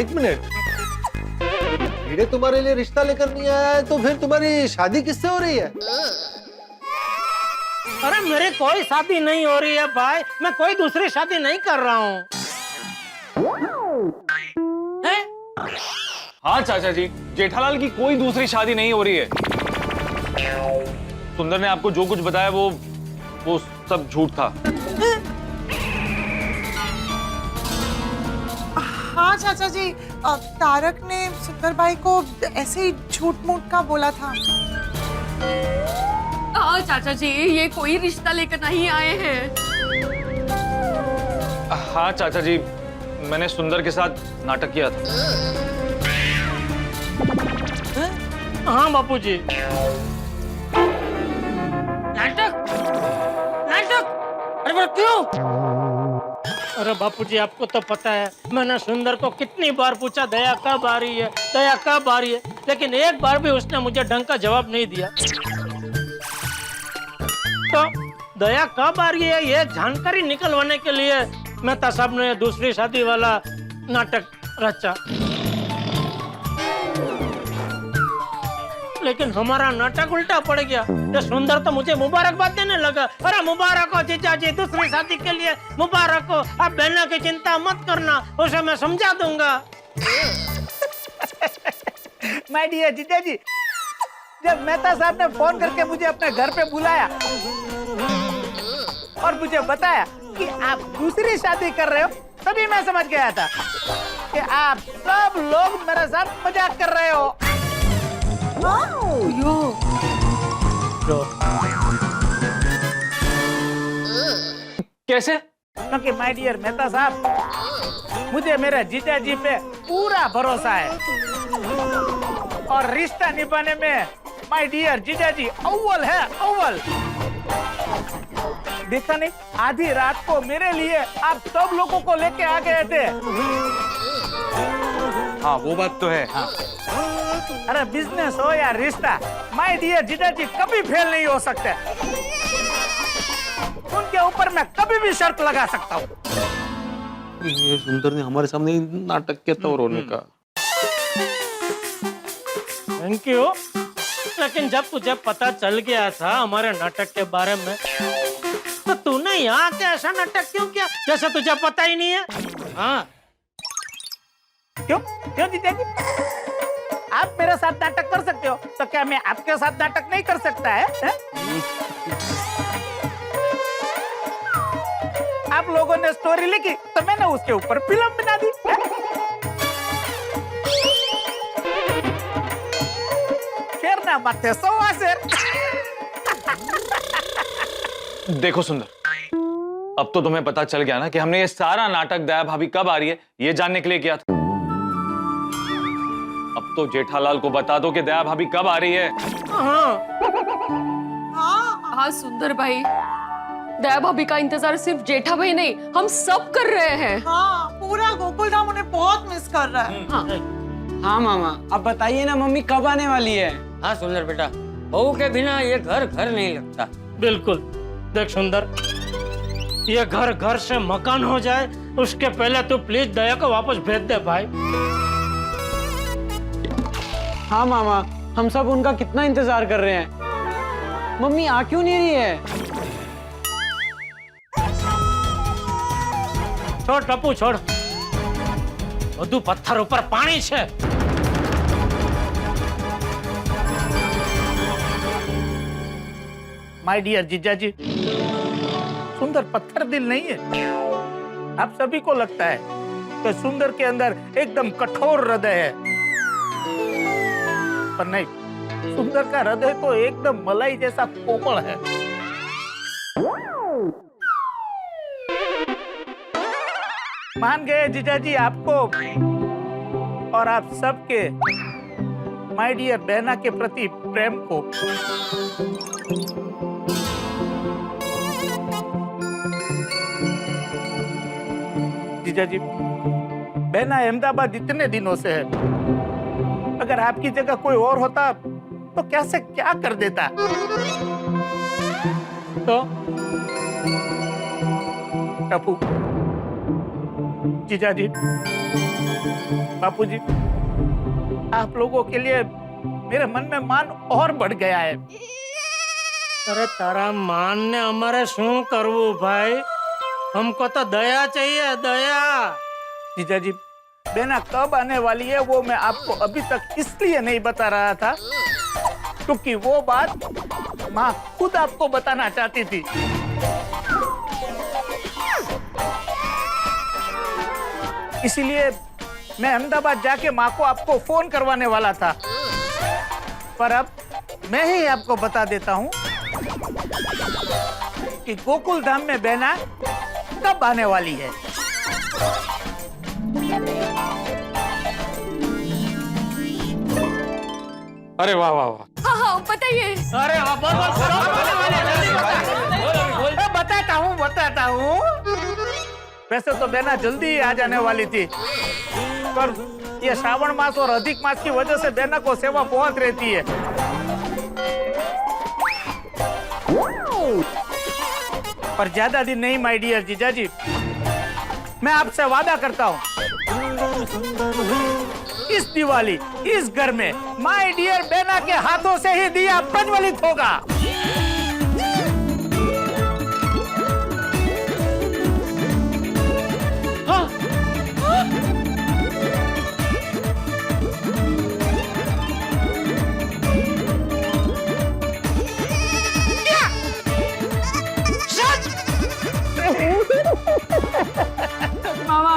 एक मिनट, भिड़े तुम्हारे लिए रिश्ता लेकर नहीं आया है तो फिर तुम्हारी शादी किससे हो रही है? अरे मेरी कोई शादी नहीं हो रही है भाई, मैं कोई दूसरी शादी नहीं कर रहा हूँ। हाँ चाचा जी, जेठालाल की कोई दूसरी शादी नहीं हो रही है। सुंदर ने आपको जो कुछ बताया वो सब झूठ था। हाँ चाचा जी, तारक ने सुंदर भाई को ऐसे ही झूठ मूठ का बोला था। हाँ चाचा जी, ये कोई रिश्ता लेकर नहीं आए हैं। हाँ चाचा जी, मैंने सुंदर के साथ नाटक किया था। हाँ बापूजी। नाटक नाटक, अरे बोल क्यों? अरे बापूजी, आपको तो पता है मैंने सुंदर को कितनी बार पूछा दया कब आ रही है, दया कब आ रही है, लेकिन एक बार भी उसने मुझे ढंग का जवाब नहीं दिया। तो दया कब आ रही है ये जानकारी निकलवाने के लिए मेहता साहब ने दूसरी शादी वाला नाटक रचा। लेकिन हमारा नाटक उल्टा पड़ गया। ये सुंदर तो मुझे मुबारकबाद देने लगा। अरे मुबारक हो जीजा जी, दूसरी शादी के लिए मुबारक हो, आप बहना की चिंता मत करना, उसे मैं समझा दूंगा। माय डियर जीजा जी, जब मेहता साहब ने फोन करके मुझे अपने घर पे बुलाया और मुझे बताया कि आप दूसरी शादी कर रहे हो, तभी मैं समझ गया था कि आप सब लोग मेरे साथ मजाक कर रहे हो। कैसे? क्योंकि माय डियर मेहता साहब, मुझे मेरे जीजा जी पे पूरा भरोसा है और रिश्ता निभाने में माय डियर जीजा जी अव्वल है, अव्वल। देखा नहीं, आधी रात को मेरे लिए आप सब लोगों को लेके आ गए थे। हाँ वो बात तो है। हाँ। अरे बिजनेस हो या रिश्ता, माय डियर जीजा जी कभी फेल नहीं हो सकते। उनके ऊपर मैं कभी भी शर्त लगा सकता हूँ। ये सुंदर ने हमारे सामने नाटक किया था और रोने का। Thank you. लेकिन जब तुझे पता चल गया था हमारे नाटक के बारे में, तो तूने यहाँ के ऐसा नाटक क्यों किया जैसे तुझे पता ही नहीं है? हाँ क्यों क्यों जीजा जी, आप मेरे साथ नाटक कर सकते हो, तो क्या मैं आपके साथ नाटक नहीं कर सकता है? आप लोगों ने स्टोरी लिखी तो मैंने उसके ऊपर फिल्म बना दी। शेर ना माथे सवा शेर। देखो सुंदर, अब तो तुम्हें पता चल गया ना कि हमने ये सारा नाटक दया भाभी कब आ रही है ये जानने के लिए किया था। अब तो जेठालाल को बता दो कि दया भाभी कब आ रही है। हाँ सुंदर भाई, दया भाभी का इंतजार सिर्फ जेठा भाई नहीं, हम सब कर रहे हैं। हाँ, पूरा गोकुल धाम उन्हें बहुत मिस कर रहा है। हाँ मामा, अब बताइए ना मम्मी कब आने वाली है। हाँ सुंदर बेटा, बहू के बिना ये घर घर नहीं लगता। बिल्कुल। देख सुंदर, ये घर घर से मकान हो जाए उसके पहले तू प्लीज दया को वापस भेज दे भाई। हाँ मामा, हम सब उनका कितना इंतजार कर रहे हैं। मम्मी आ क्यों नहीं रही है? छोड़ टप्पू छोड़, બધું પથ્થર ઉપર પાણી છે। माय डियर जीजा जी, सुंदर पत्थर दिल नहीं है। आप सभी को लगता है कि सुंदर के अंदर एकदम कठोर हृदय है, पर नहीं, सुंदर का हृदय तो एकदम मलाई जैसा कोमल है। मान गए जीजा जी आपको और आप सबके माय डियर बहना के प्रति प्रेम को। जीजा जी, बहना अहमदाबाद इतने दिनों से है, अगर आपकी जगह कोई और होता तो कैसे क्या कर देता। तो टप्पू, जीजा जी, बापू जी, आप लोगों के लिए मेरे मन में मान और बढ़ गया है। अरे तारा मान ने हमारे शू करवू भाई, हमको तो दया चाहिए, दया। जीजा जी, बेना कब आने वाली है वो मैं आपको अभी तक इसलिए नहीं बता रहा था क्योंकि वो बात माँ खुद आपको बताना चाहती थी। इसीलिए मैं अहमदाबाद जाके माँ को आपको फोन करवाने वाला था, पर अब मैं ही आपको बता देता हूँ कि गोकुल धाम में बहना कब आने वाली है। अरे वाह वाह वाह। हाँ हाँ बताइए। अरे बताता हूँ। वैसे तो बहना जल्दी ही आ जाने वाली थी, पर ये श्रावण मास और अधिक मास की वजह से बहना को सेवा बहुत रहती है। पर ज्यादा दिन नहीं माय डियर जीजा जी, मैं आपसे वादा करता हूँ इस दिवाली इस घर में माय डियर बेना के हाथों से ही दिया प्रज्वलित होगा। मामा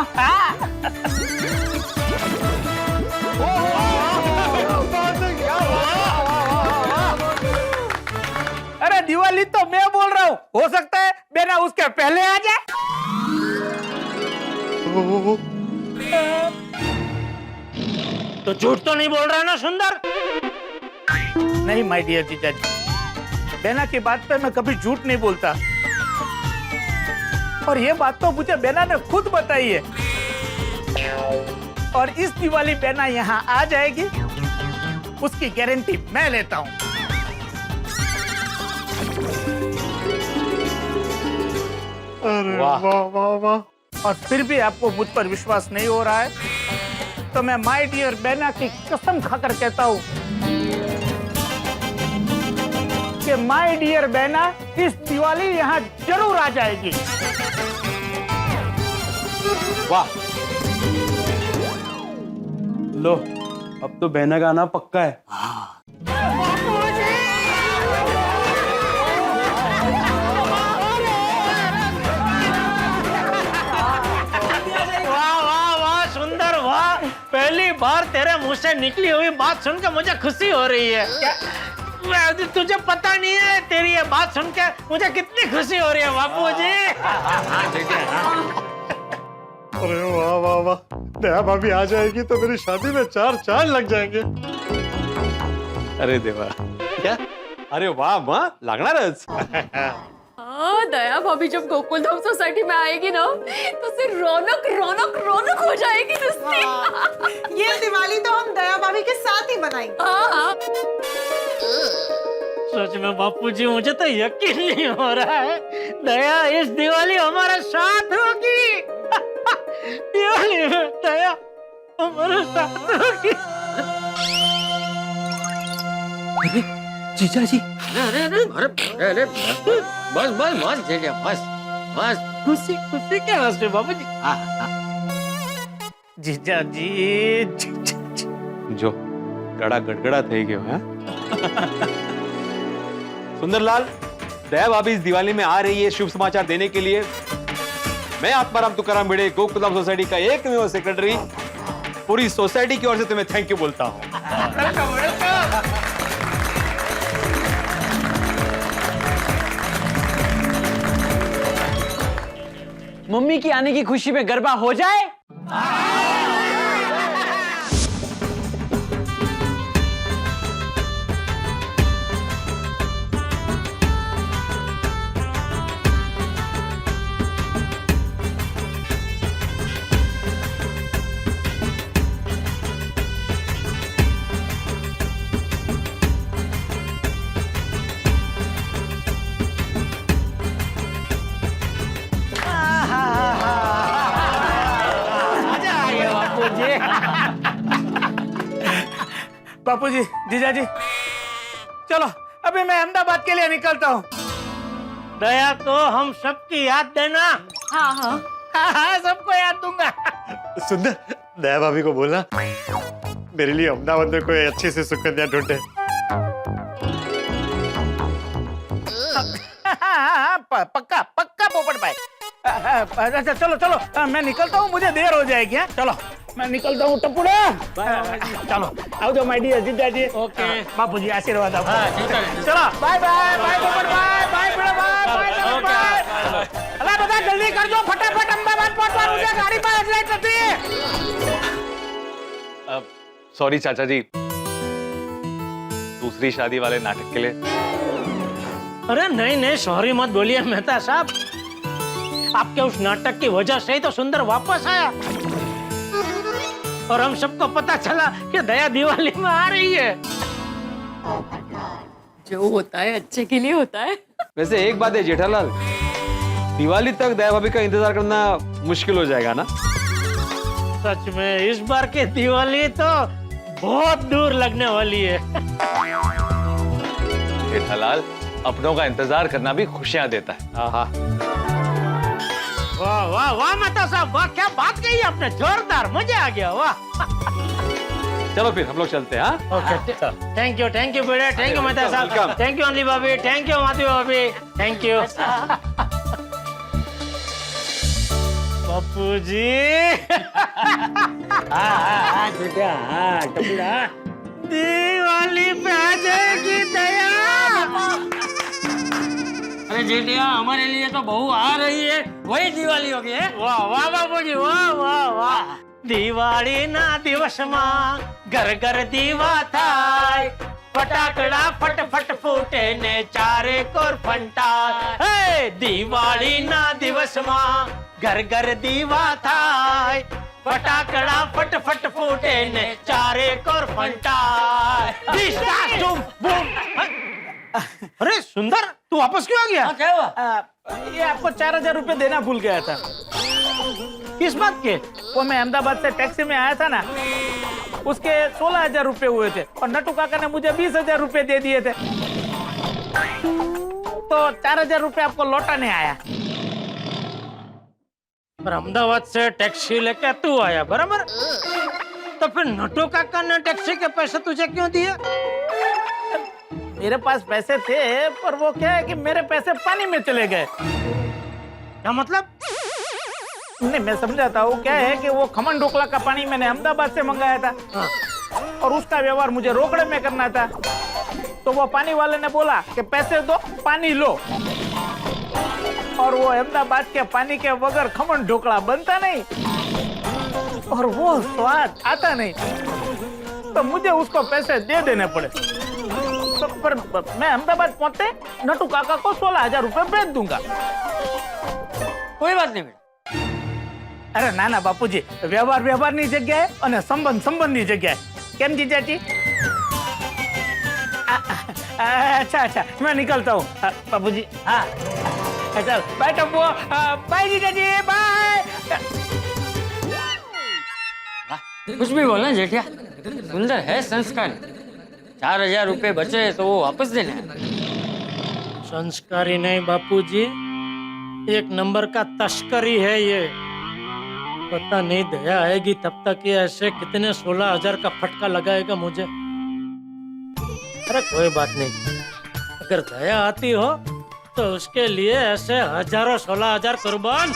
अरे दिवाली तो मैं बोल रहा हूँ, हो सकता है बेना उसके पहले आ जाए। तो झूठ तो नहीं बोल रहा ना सुंदर? नहीं माय डियर जीजा जी, बेना की बात पे मैं कभी झूठ नहीं बोलता, और ये बात तो मुझे बेना ने खुद बताई है। और इस दिवाली बेना यहाँ आ जाएगी, उसकी गारंटी मैं लेता हूँ। अरे वाह वाह वाह। और फिर भी आपको मुझ पर विश्वास नहीं हो रहा है, तो मैं माय डियर बेना की कसम खाकर कहता हूँ कि माय डियर बेना इस दिवाली यहाँ जरूर आ जाएगी। वाह, लो अब तो बहना का आना पक्का है। वाह वाह वाह सुंदर वाह, पहली बार तेरे मुंह से निकली हुई बात सुनकर मुझे खुशी हो रही है। तुझे पता नहीं है, तेरी ये बात सुनकर मुझे कितनी खुशी हो रही है बापू जी। अरे वाह वाह वाह, दया भाभी आ जाएगी तो मेरी शादी में 4 चांद लग जाएंगे। अरे देवा, क्या? अरे वाह माँ, लागणारच। हाँ, दया भाभी जब गोकुलधाम सोसाइटी में आएगी ना तो फिर रौनक रौनक रौनक हो जाएगी दोस्ती। ये दिवाली तो हम दया भाभी के साथ ही बनाएंगे। हाँ। सच में बापू जी मुझे तो यकीन नहीं हो रहा है, दया इस दिवाली हमारे साथ होगी। दिवाली में दया हमारे साथ होगी। अरे जीजा जी, अरे बस बस बस जेठा बस बस। खुशी खुशी क्या हंसे बाबू जी? जीजा जी जो गड़ा गड़गड़ा થઈ ગયો है। सुंदरलाल, दया भाभी इस दिवाली में आ रही है शुभ समाचार देने के लिए। मैं आत्माराम तुकाराम भिड़े, गोकुलधाम सोसाइटी का एकमेव सेक्रेटरी, पूरी सोसाइटी की ओर से तुम्हें थैंक यू बोलता हूँ। मम्मी की आने की खुशी में गरबा हो जाए। बापूजी, जीजाजी, चलो अभी मैं अहमदाबाद के लिए निकलता हूँ। दया को हम सबकी याद देना। हाँ हाँ हाँ, सबको याद दूंगा। सुंदर, दया भाभी को बोलना मेरे लिए अहमदाबाद में कोई अच्छी सी सुकन्या ढूंढे। पक्का पक्का पोपट भाई। अच्छा चलो चलो, मैं निकलता हूँ, मुझे देर हो जाएगी। चलो मैं निकलता हूँ टपुड़ा। चलो आओ जाओ माय डियर जीजा जी। ओके बापूजी, आशीर्वाद आपको। चलो बाय बाय बाय पोपट भाई, बाय बड़ा भाई, बाय बाय। अल्लाह बता जल्दी कर दो, फटाफट अहमदाबाद पहुंचवा, मुझे गाड़ी पर हेडलाइट लगती है। सॉरी चाचा जी, दूसरी शादी वाले नाटक के लिए। अरे नहीं नहीं, सॉरी मत बोलिए मेहता साहब, आपके उस नाटक की वजह से ही तो सुंदर वापस आया और हम सबको पता चला कि दया दिवाली में आ रही है। जो होता है अच्छे के लिए होता है। वैसे एक बात है जेठालाल, दिवाली तक दया भाभी का इंतजार करना मुश्किल हो जाएगा ना? सच में इस बार की दिवाली तो बहुत दूर लगने वाली है। जेठालाल, अपनों का इंतजार करना भी खुशियां देता है। हाँ, वाह वाह वाह मेहता साहब, वाह क्या बात कही आपने, जोरदार, मजा आ गया, वाह। चलो फिर हम लोग चलते हैं। हाँ, थैंक यू बेटा, थैंक यू मेहता साहब, थैंक यू अनली भाभी, थैंक यू माधवी भाभी, थैंक यू। बापू जी। दिवाली पे आ जाएगी दया। अरे जेठिया, हमारे लिए तो बहू आ रही है, वही दिवाली होगी है। वाह वाह बापूजी, वाह वाह वाह। दिवाળી ના દિવસમાં ઘર ઘર દીવા થાય, ફટાકડા ફટફટ ફૂટે ને ચારે કોર ફંટાય। હે દિવાળી ના દિવસમાં ઘર ઘર દીવા થાય, ફટાકડા ફટફટ ફૂટે ને ચારે કોર ફંટાય। अरे सुंदर, तू वापस क्यों आ गया? क्या हुआ? ये आपको 4000 रुपए देना भूल गया था। किस बात के? वो मैं अहमदाबाद से टैक्सी में आया था ना, उसके 16000 रुपए हुए थे और नटू काका ने मुझे 20000 रुपए दे दिए थे, तो 4000 रुपए आपको लौटाने आया। पर अहमदाबाद से टैक्सी लेके तू आया, बराबर? तो फिर नटू काका ने टैक्सी के पैसे तुझे क्यों दिए? मेरे पास पैसे थे, पर वो क्या है कि मेरे पैसे पानी में चले गए। क्या मतलब? नहीं, मैं समझाता हूँ। क्या है कि वो खमन ढोकला का पानी मैंने अहमदाबाद से मंगाया था और उसका व्यवहार मुझे रोकड़े में करना था, तो वो पानी वाले ने बोला कि पैसे दो, पानी लो, और वो अहमदाबाद के पानी के बगैर खमन ढोकला बनता नहीं और वो स्वाद आता नहीं, तो मुझे उसको पैसे दे देने पड़े। तो पर मैं अहमदाबाद पहुंचते नटू काका को 16000 रुपए भेज दूंगा। कोई बात नहीं बेटा। अरे ना ना बापूजी, व्यवहार व्यवहाરની જગ્યાએ અને સંબંધ સંબંધની જગ્યાએ। કેમ જીજાજી? अच्छा, मैं निकलता हूँ बापूजी। हाँ चल, बाय टप्पू, बाय जीजाजी, बाय। कुछ भी बोलना जेठिया, सुंदर है संस्कारी। 4000 रुपए बचे तो वो वापस देने। संस्कारी नहीं बापूजी, एक नंबर का तस्करी है ये। पता नहीं दया आएगी तब तक ये ऐसे कितने 16000 का फटका लगाएगा मुझे। अरे कोई बात नहीं, अगर दया आती हो तो उसके लिए ऐसे हजारों 16000 कुर्बान